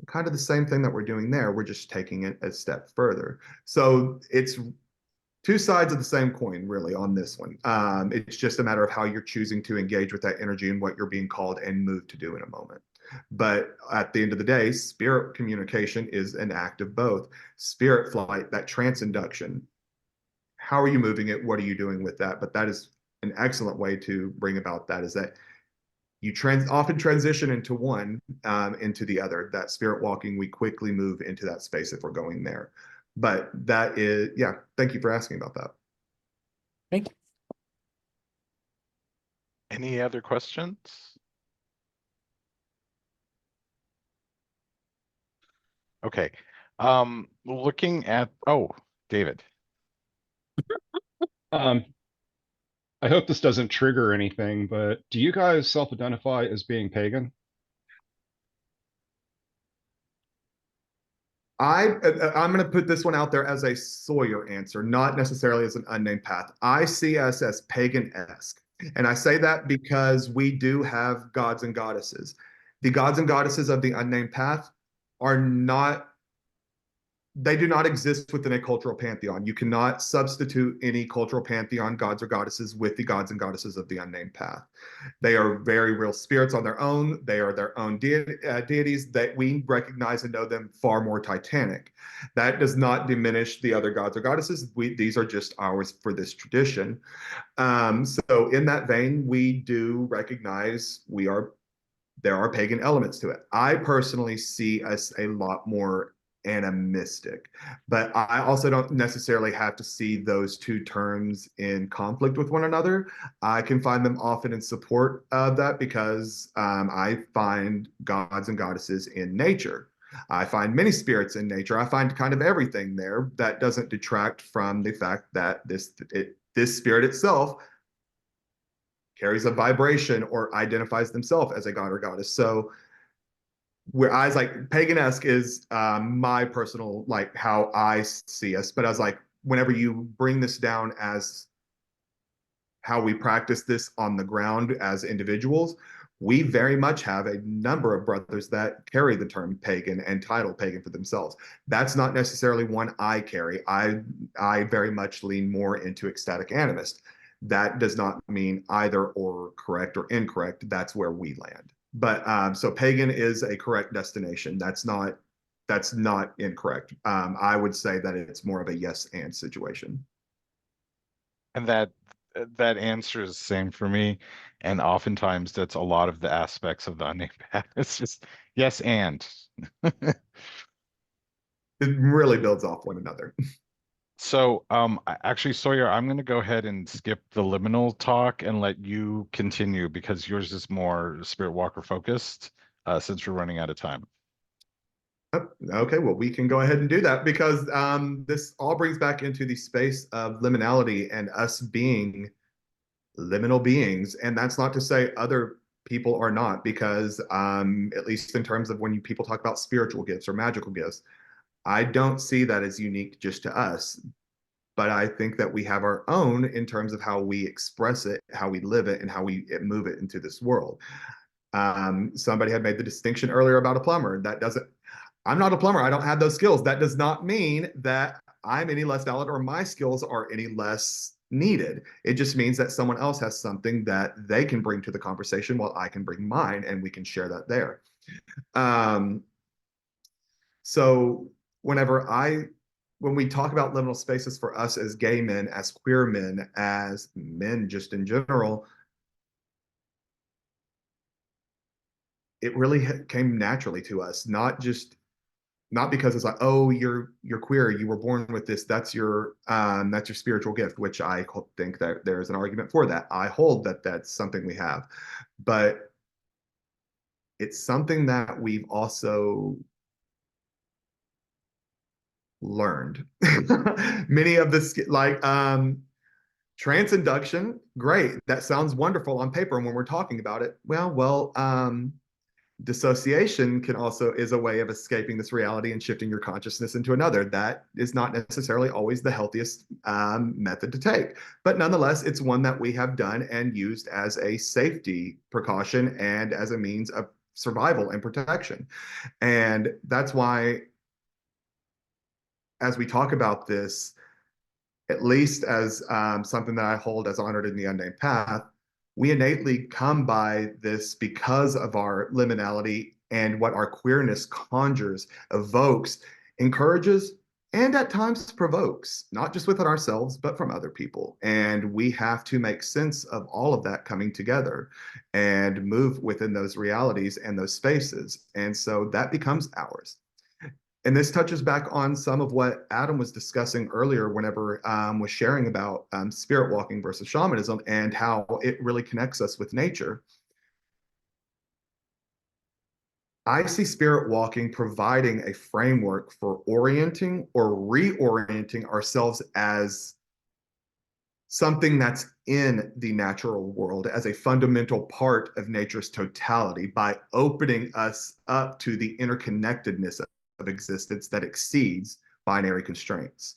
Kind of the same thing that we're doing there. We're just taking it a step further. So it's two sides of the same coin, really, on this one. It's just a matter of how you're choosing to engage with that energy and what you're being called and moved to do in a moment. But at the end of the day, spirit communication is an act of both. Spirit flight, that trance induction. How are you moving it? What are you doing with that? But that is an excellent way to bring about that, is that you often transition into one, into the other. That spirit walking, we quickly move into that space if we're going there. But that is, yeah, thank you for asking about that. Thank you. Any other questions? Okay. Looking at, oh, David. I hope this doesn't trigger anything, but do you guys self-identify as being pagan? I'm going to put this one out there as a Sawyer answer, not necessarily as an unnamed path. I see us as pagan-esque. And I say that because we do have gods and goddesses. The gods and goddesses of the unnamed path are not, they do not exist within a cultural pantheon. You cannot substitute any cultural pantheon gods or goddesses with the gods and goddesses of the unnamed path. They are very real spirits on their own. They are their own deities that we recognize and know them far more titanic. That does not diminish the other gods or goddesses. These are just ours for this tradition. So in that vein, we do recognize there are pagan elements to it. I personally see us a lot more animistic, but I also don't necessarily have to see those two terms in conflict with one another. I can find them often in support of that, because I find gods and goddesses in nature. I find many spirits in nature. I find kind of everything there. That doesn't detract from the fact that this spirit itself carries a vibration or identifies themselves as a god or goddess. So where I was like, pagan-esque is my personal, like, how I see us. But I was like, whenever you bring this down as how we practice this on the ground as individuals, we very much have a number of brothers that carry the term pagan and title pagan for themselves. That's not necessarily one I carry. I very much lean more into ecstatic animist. That does not mean either or correct or incorrect. That's where we land. But so pagan is a correct destination. That's not incorrect. I would say that it's more of a yes and situation. And that answer is the same for me. And oftentimes that's a lot of the aspects of the unnamed path. It's just yes and. It really builds off one another. So actually, Sawyer, I'm going to go ahead and skip the liminal talk and let you continue, because yours is more Spirit Walker focused, since we're running out of time. Okay, well, we can go ahead and do that, because this all brings back into the space of liminality and us being liminal beings. And that's not to say other people are not, because at least in terms of when people talk about spiritual gifts or magical gifts, I don't see that as unique just to us. But I think that we have our own in terms of how we express it, how we live it, and how we move it into this world. Somebody had made the distinction earlier about a plumber. I'm not a plumber. I don't have those skills. That does not mean that I'm any less valid or my skills are any less needed. It just means that someone else has something that they can bring to the conversation while I can bring mine, and we can share that there. So when we talk about liminal spaces for us as gay men, as queer men, as men just in general, it really came naturally to us, not because it's like, oh, you're queer, you were born with this, that's your spiritual gift, which I think that there's an argument for that. I hold that that's something we have, but it's something that we've also learned. Many of this, like trance induction, great, that sounds wonderful on paper, and when we're talking about it, well, Dissociation can also is a way of escaping this reality and shifting your consciousness into another. That is not necessarily always the healthiest method to take, but nonetheless, it's one that we have done and used as a safety precaution and as a means of survival and protection. And that's why, as we talk about this, at least as something that I hold as honored in the unnamed path, we innately come by this because of our liminality and what our queerness conjures, evokes, encourages, and at times provokes, not just within ourselves, but from other people. And we have to make sense of all of that coming together and move within those realities and those spaces. And so that becomes ours. And this touches back on some of what Adam was discussing earlier whenever was sharing about spirit walking versus shamanism and how it really connects us with nature. I see spirit walking providing a framework for orienting or reorienting ourselves as something that's in the natural world as a fundamental part of nature's totality by opening us up to the interconnectedness of existence that exceeds binary constraints.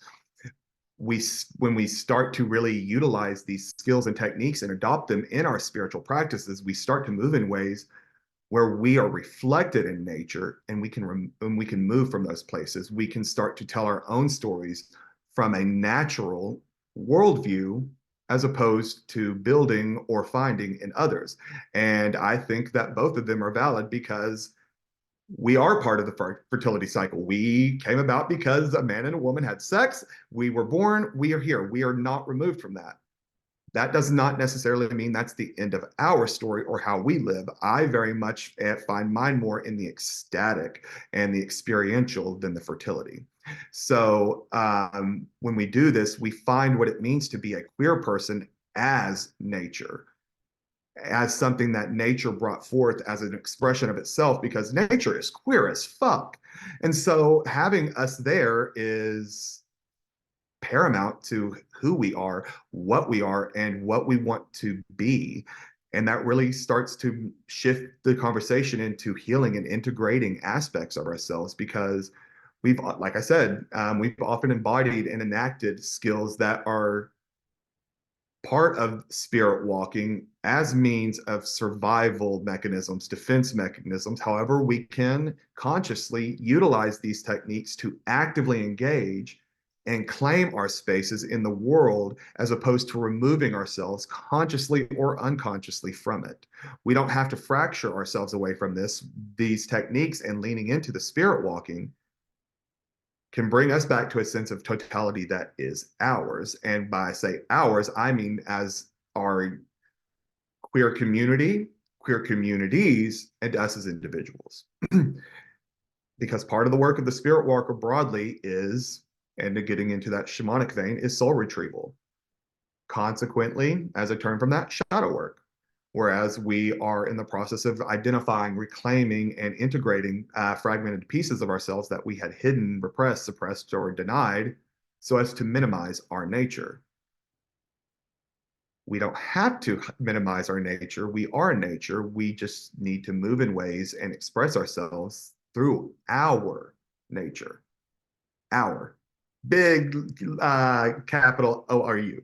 When we start to really utilize these skills and techniques and adopt them in our spiritual practices, we start to move in ways where we are reflected in nature, and we can move from those places. We can start to tell our own stories from a natural worldview as opposed to building or finding in others. And I think that both of them are valid because we are part of the fertility cycle. We came about because a man and a woman had sex. We were born. We are here. We are not removed from that. That does not necessarily mean that's the end of our story or how we live. I very much find mine more in the ecstatic and the experiential than the fertility. So when we do this, we find what it means to be a queer person as nature, as something that nature brought forth as an expression of itself, because nature is queer as fuck. And so having us there is paramount to who we are, and what we want to be. And that really starts to shift the conversation into healing and integrating aspects of ourselves, because we've, like I said, we've often embodied and enacted skills that are part of spirit walking as means of survival mechanisms, defense mechanisms. However, we can consciously utilize these techniques to actively engage and claim our spaces in the world, as opposed to removing ourselves consciously or unconsciously from it. We don't have to fracture ourselves away from these techniques, and leaning into the spirit walking can bring us back to a sense of totality that is ours. And by say ours, I mean as our queer community, queer communities, and us as individuals. Because part of the work of the spirit walker broadly is, and getting into that shamanic vein, is soul retrieval. Consequently, as a term from that, shadow work. Whereas we are in the process of identifying, reclaiming, and integrating fragmented pieces of ourselves that we had hidden, repressed, suppressed, or denied, so as to minimize our nature. We don't have to minimize our nature. We are nature. We just need to move in ways and express ourselves through our nature. Our big capital O-R-U.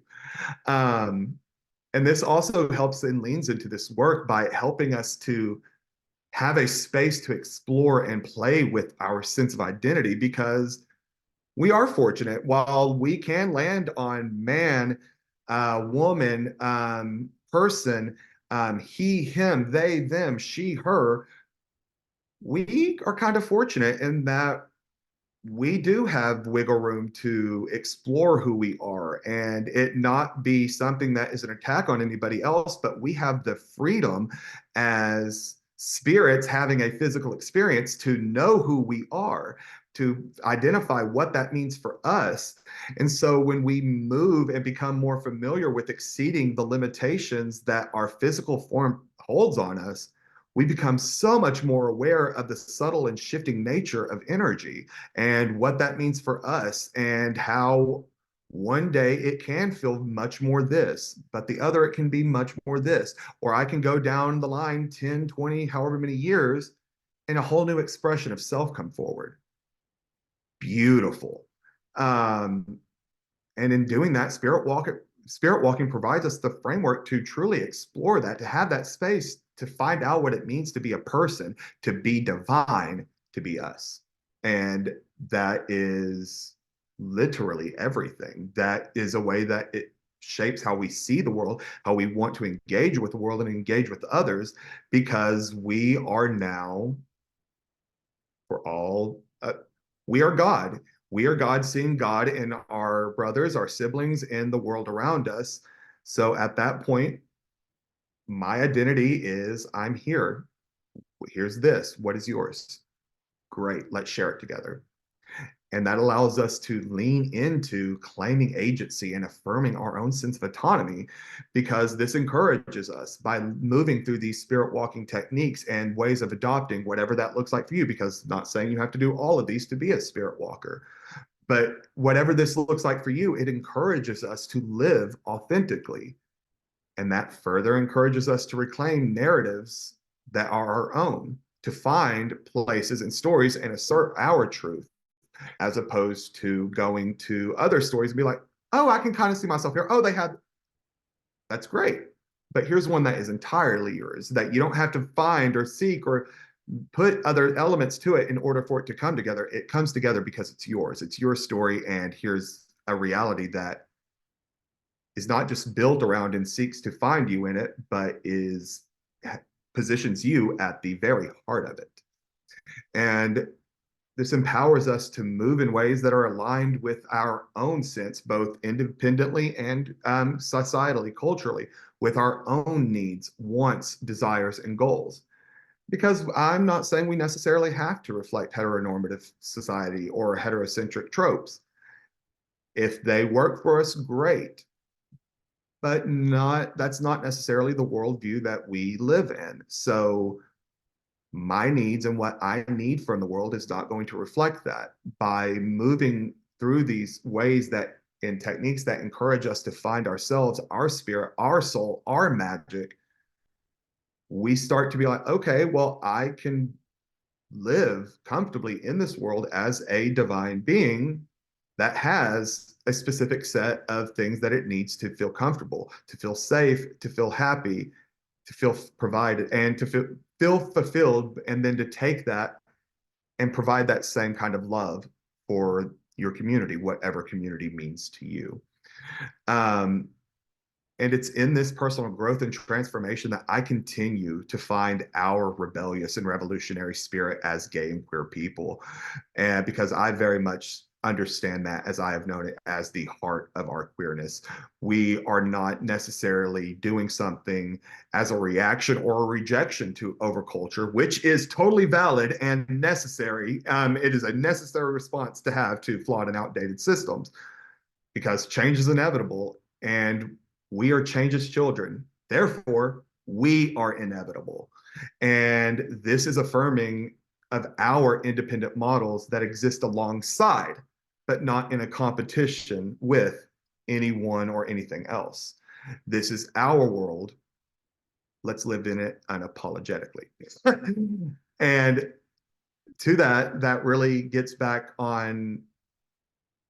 And this also helps and leans into this work by helping us to have a space to explore and play with our sense of identity, because we are fortunate. While we can land on man, woman, person, he, him, they, them, she, her, we are kind of fortunate in that we do have wiggle room to explore who we are, and it not be something that is an attack on anybody else, but we have the freedom as spirits having a physical experience to know who we are, to identify what that means for us. And so when we move and become more familiar with exceeding the limitations that our physical form holds on us, we become so much more aware of the subtle and shifting nature of energy and what that means for us, and how one day it can feel much more this, but the other it can be much more this. Or I can go down the line 10, 20, however many years, and a whole new expression of self come forward. Beautiful. And in doing that, spirit walking provides us the framework to truly explore that, to have that space to find out what it means to be a person, to be divine, to be us. And that is literally everything. That is a way that it shapes how we see the world, how we want to engage with the world and engage with others, because we are now, for all, we are God. We are God, seeing God in our brothers, our siblings, in the world around us. So at that point, my identity is I'm here. Here's this. What is yours? Great. Let's share it together. And that allows us to lean into claiming agency and affirming our own sense of autonomy, because this encourages us by moving through these spirit walking techniques and ways of adopting whatever that looks like for you, because not saying you have to do all of these to be a spirit walker. But whatever this looks like for you, it encourages us to live authentically. And that further encourages us to reclaim narratives that are our own, to find places and stories and assert our truth, as opposed to going to other stories and be like, oh, I can kind of see myself here. Oh, that's great. But here's one that is entirely yours, that you don't have to find or seek or put other elements to it in order for it to come together. It comes together because it's yours. It's your story. And here's a reality that is not just built around and seeks to find you in it, but positions you at the very heart of it. And this empowers us to move in ways that are aligned with our own sense, both independently and societally, culturally, with our own needs, wants, desires, and goals. Because I'm not saying we necessarily have to reflect heteronormative society or heterocentric tropes. If they work for us, great. But that's not necessarily the worldview that we live in. So my needs and what I need from the world is not going to reflect that. By moving through these ways that and techniques that encourage us to find ourselves, our spirit, our soul, our magic, we start to be like, okay, well, I can live comfortably in this world as a divine being that has a specific set of things that it needs to feel comfortable, to feel safe, to feel happy, to feel provided, and to feel fulfilled, and then to take that and provide that same kind of love for your community, whatever community means to you. And it's in this personal growth and transformation that I continue to find our rebellious and revolutionary spirit as gay and queer people. And because I very much understand that, as I have known it, as the heart of our queerness. We are not necessarily doing something as a reaction or a rejection to overculture, which is totally valid and necessary. It is a necessary response to have to flawed and outdated systems, because change is inevitable and we are change's children. Therefore, we are inevitable. And this is affirming of our independent models that exist alongside, but not in a competition with anyone or anything else. This is our world. Let's live in it unapologetically. And to that, that really gets back on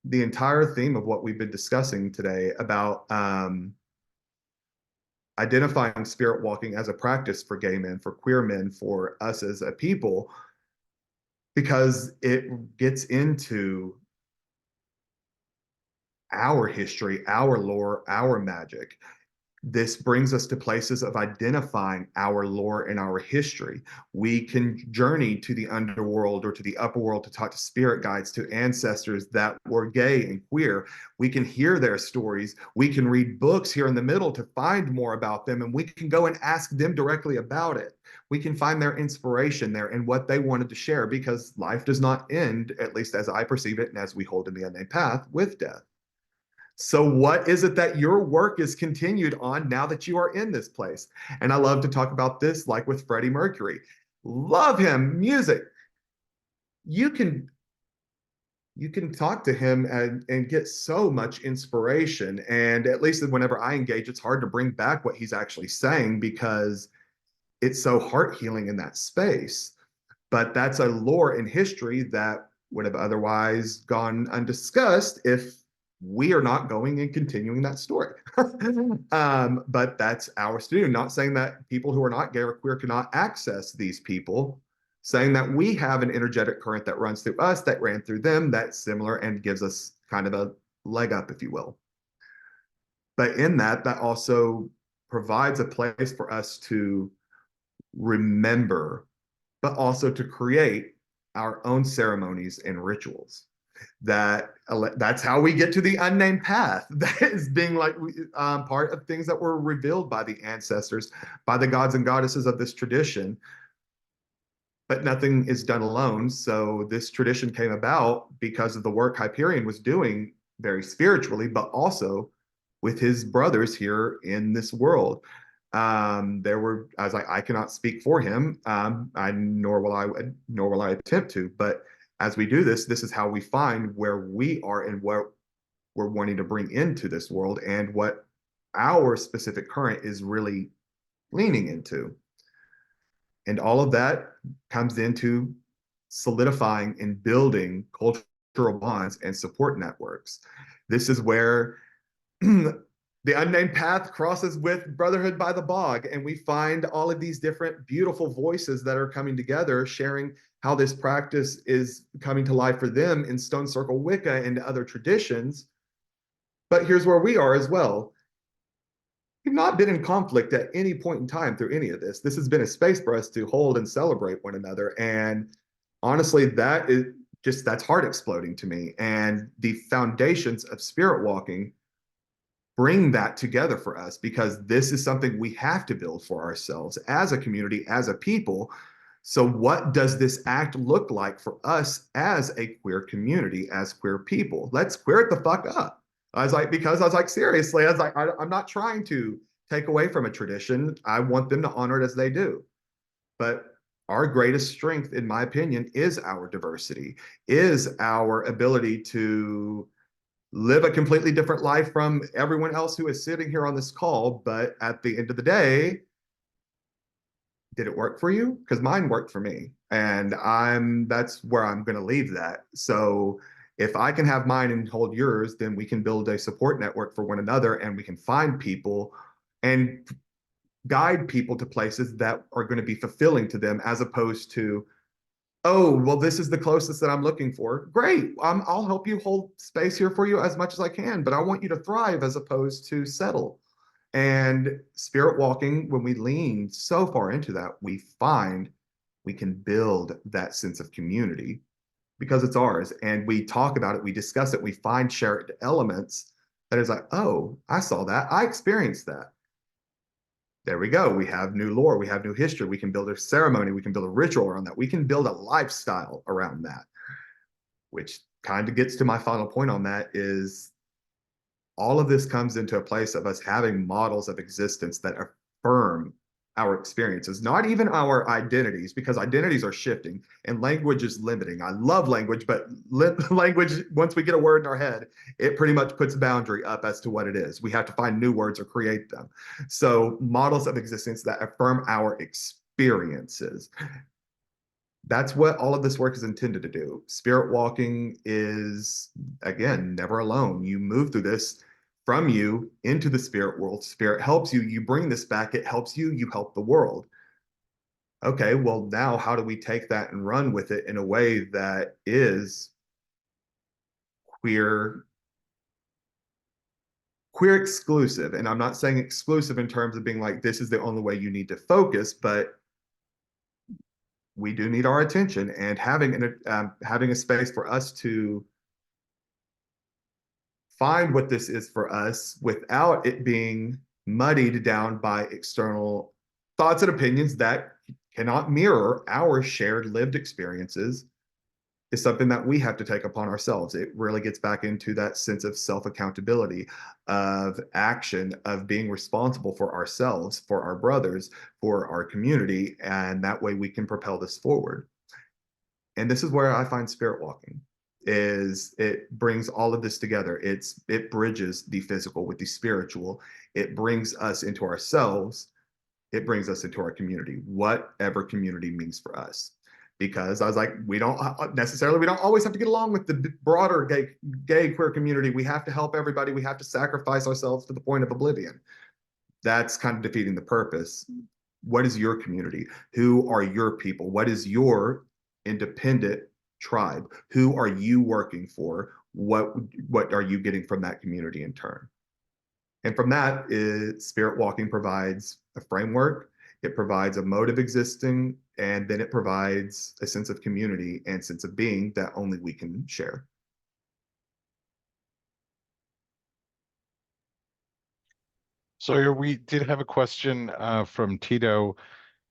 the entire theme of what we've been discussing today about identifying spirit walking as a practice for gay men, for queer men, for us as a people, because it gets into our history, our lore, our magic. This brings us to places of identifying our lore and our history. We can journey to the underworld or to the upper world to talk to spirit guides, to ancestors that were gay and queer. We can hear their stories. We can read books here in the middle to find more about them, and we can go and ask them directly about it. We can find their inspiration there and what they wanted to share, because life does not end, at least as I perceive it and as we hold in the unnamed path, with death. So what is it that your work is continued on now that you are in this place? And I love to talk about this, like with Freddie Mercury. Love him, music. You can talk to him and get so much inspiration. And at least whenever I engage, it's hard to bring back what he's actually saying, because it's so heart healing in that space. But that's a lore in history that would have otherwise gone undiscussed if we are not going and continuing that story. But that's ours to do. Not saying that people who are not gay or queer cannot access these people, saying that we have an energetic current that runs through us, that ran through them, that's similar and gives us kind of a leg up, if you will. But in that, that also provides a place for us to remember, but also to create our own ceremonies and rituals. That's how we get to the unnamed path. That is being like part of things that were revealed by the ancestors, by the gods and goddesses of this tradition. But nothing is done alone. So this tradition came about because of the work Hyperion was doing very spiritually, but also with his brothers here in this world. There were, as I cannot speak for him, nor will I attempt to. But as we do this, this is how we find where we are and what we're wanting to bring into this world and what our specific current is really leaning into. And all of that comes into solidifying and building cultural bonds and support networks. This is where the unnamed path crosses with Brotherhood by the Bog, and we find all of these different beautiful voices that are coming together, sharing how this practice is coming to life for them in Stone Circle Wicca and other traditions. But here's where we are as well. We've not been in conflict at any point in time through any of this. This has been a space for us to hold and celebrate one another. And honestly, that's heart exploding to me. And the foundations of spirit walking bring that together for us, because this is something we have to build for ourselves as a community, as a people. So what does this act look like for us as a queer community, as queer people? Let's queer it the fuck up. Because I was like, seriously, I was like, I'm not trying to take away from a tradition. I want them to honor it as they do. But our greatest strength, in my opinion, is our diversity, is our ability to live a completely different life from everyone else who is sitting here on this call. But at the end of the day, did it work for you? Because mine worked for me. And that's where I'm going to leave that. So if I can have mine and hold yours, then we can build a support network for one another, and we can find people and guide people to places that are going to be fulfilling to them, as opposed to, oh, well, this is the closest that I'm looking for. Great. I'll help you hold space here for you as much as I can, but I want you to thrive as opposed to settle. And spirit walking, when we lean so far into that, we find we can build that sense of community because it's ours. And we talk about it, we discuss it, we find shared elements that is like, oh, I saw that, I experienced that. There we go. We have new lore, we have new history, we can build a ceremony, we can build a ritual around that, we can build a lifestyle around that. Which kind of gets to my final point on that, is all of this comes into a place of us having models of existence that affirm our experiences, not even our identities, because identities are shifting and language is limiting. I love language, but language, once we get a word in our head, it pretty much puts a boundary up as to what it is. We have to find new words or create them. So models of existence that affirm our experiences. That's what all of this work is intended to do. Spirit walking is, again, never alone. You move through this from you into the spirit world. Spirit helps you. You bring this back. It helps you. You help the world. Okay, well, now how do we take that and run with it in a way that is queer exclusive? And I'm not saying exclusive in terms of being like, this is the only way you need to focus, but we do need our attention, and having a space for us to find what this is for us without it being muddied down by external thoughts and opinions that cannot mirror our shared lived experiences is something that we have to take upon ourselves. It really gets back into that sense of self-accountability, of action, of being responsible for ourselves, for our brothers, for our community, and that way we can propel this forward. And this is where I find spirit walking, is it brings all of this together. It bridges the physical with the spiritual. It brings us into ourselves. It brings us into our community, whatever community means for us. because I was like, we don't always have to get along with the broader gay queer community. We have to help everybody. We have to sacrifice ourselves to the point of oblivion. That's kind of defeating the purpose. What is your community? Who are your people? What is your independent tribe? Who are you working for? What are you getting from that community in turn? And from that, SpiritWalking provides a framework, it provides a mode of existing, and then it provides a sense of community and sense of being that only we can share. Sawyer, we did have a question from Tito.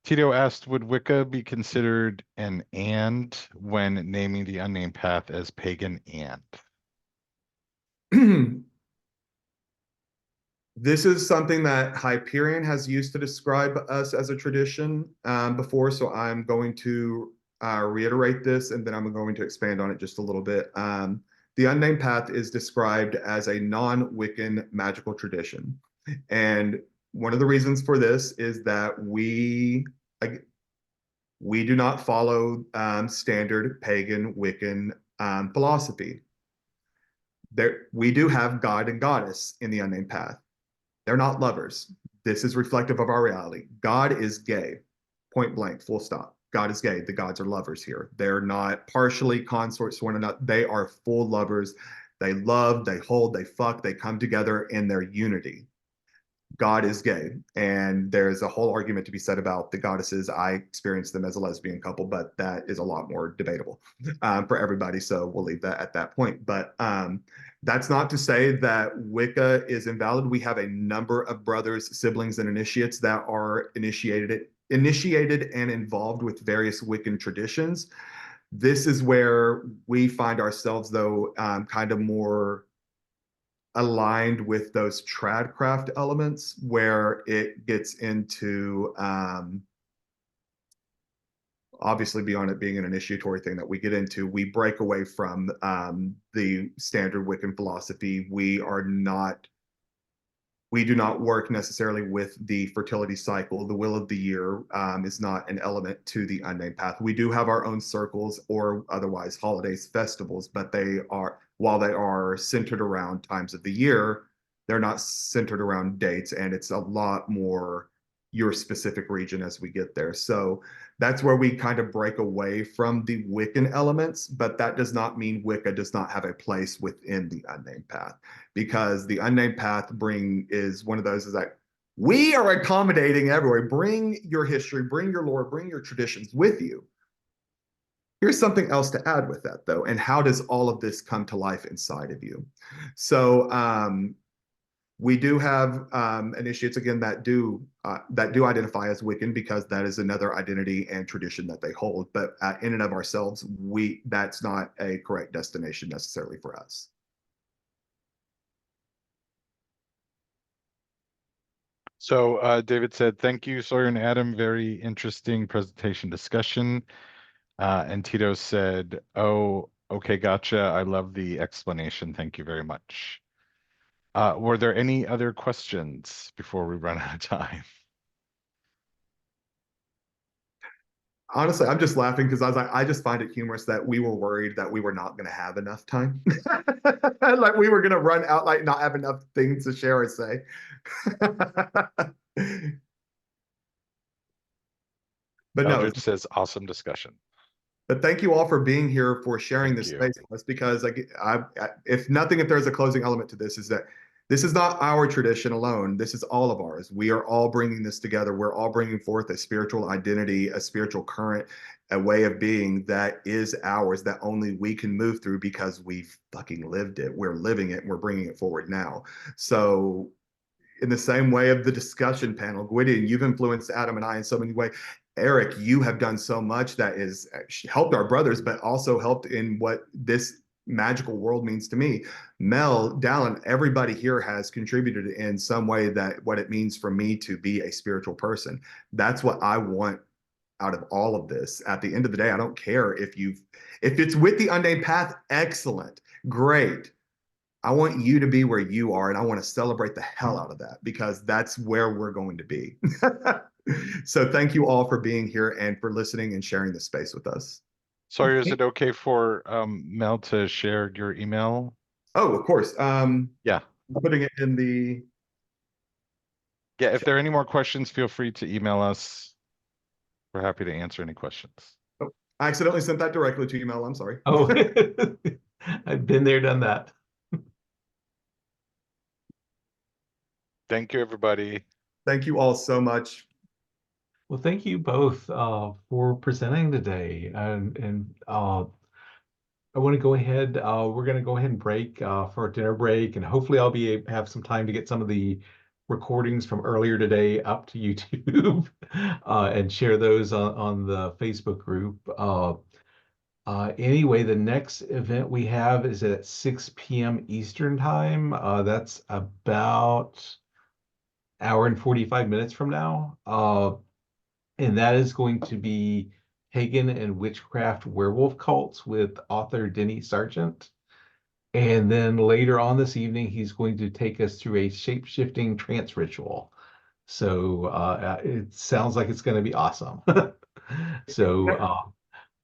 Tito asked, would Wicca be considered an and when naming the unnamed path as pagan and? This is something that Hyperion has used to describe us as a tradition before, so I'm going to reiterate this, and then I'm going to expand on it just a little bit. The unnamed path is described as a non-Wiccan magical tradition. And one of the reasons for this is that we do not follow standard pagan Wiccan philosophy. We do have God and goddess in the unnamed path. They're not lovers. This is reflective of our reality. God is gay, point blank, full stop. God is gay. The gods are lovers here. They're not partially consorts to one another. They are full lovers. They love, they hold, they fuck, they come together in their unity. God is gay, and there's a whole argument to be said about the goddesses. I experienced them as a lesbian couple, but that is a lot more debatable for everybody, so we'll leave that at that point. But that's not to say that Wicca is invalid. We have a number of brothers, siblings, and initiates that are initiated and involved with various Wiccan traditions. This is where we find ourselves, though, kind of more aligned with those tradcraft elements, where it gets into obviously, beyond it being an initiatory thing that we get into, we break away from the standard Wiccan philosophy. We do not work necessarily with the fertility cycle. The wheel of the year is not an element to the unnamed path. We do have our own circles or otherwise holidays, festivals, but while they are centered around times of the year, they're not centered around dates, and it's a lot more your specific region as we get there. So that's where we kind of break away from the Wiccan elements, but that does not mean Wicca does not have a place within the unnamed path, because the unnamed path is one of those is like, we are accommodating everywhere. Bring your history, bring your lore, bring your traditions with you. Here's something else to add with that, though. And how does all of this come to life inside of you? So we do have initiates, again, that do identify as Wiccan, because that is another identity and tradition that they hold. But in and of ourselves, that's not a correct destination necessarily for us. So David said, thank you, Sawyer and Adam. Very interesting presentation discussion. And Tito said, oh, okay, gotcha. I love the explanation. Thank you very much. Were there any other questions before we run out of time? Honestly, I'm just laughing because I just find it humorous that we were worried that we were not going to have enough time. Like we were going to run out, like not have enough things to share or say. But no, Eldridge says, awesome discussion. but thank you all for being here, for sharing this space with us, because if there's a closing element to this, is that this is not our tradition alone. This is all of ours. We are all bringing this together. We're all bringing forth a spiritual identity, a spiritual current, a way of being that is ours, that only we can move through because we've fucking lived it. We're living it, and we're bringing it forward now. So in the same way of the discussion panel, Gwydion, you've influenced Adam and I in so many ways. Eric, you have done so much that has helped our brothers, but also helped in what this magical world means to me. Mel, Dallin, everybody here has contributed in some way that what it means for me to be a spiritual person. That's what I want out of all of this. At the end of the day, I don't care if it's with the unnamed path, excellent, great. I want you to be where you are, and I want to celebrate the hell out of that, because that's where we're going to be. So thank you all for being here and for listening and sharing this space with us. Sawyer, is Okay. it okay for Mel to share your email? Oh, of course. Yeah. Putting it in the Yeah, if there are any more questions, feel free to email us. We're happy to answer any questions. oh, I accidentally sent that directly to email. I'm sorry. Oh, I've been there, done that. Thank you, everybody. Thank you all so much. Well, thank you both for presenting today. And I want to go ahead, we're going to go ahead and break for a dinner break, and hopefully I'll have some time to get some of the recordings from earlier today up to YouTube and share those on the Facebook group. Anyway, the next event we have is at 6 p.m. Eastern time. That's about hour and 45 minutes from now. And that is going to be Pagan and Witchcraft Werewolf Cults with author Denny Sargent. And then later on this evening, he's going to take us through a shape-shifting trance ritual. So it sounds like it's going to be awesome. So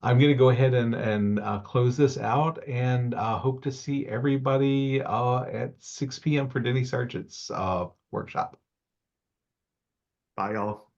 I'm going to go ahead and close this out, and hope to see everybody at 6 p.m. for Denny Sargent's workshop. Bye, y'all.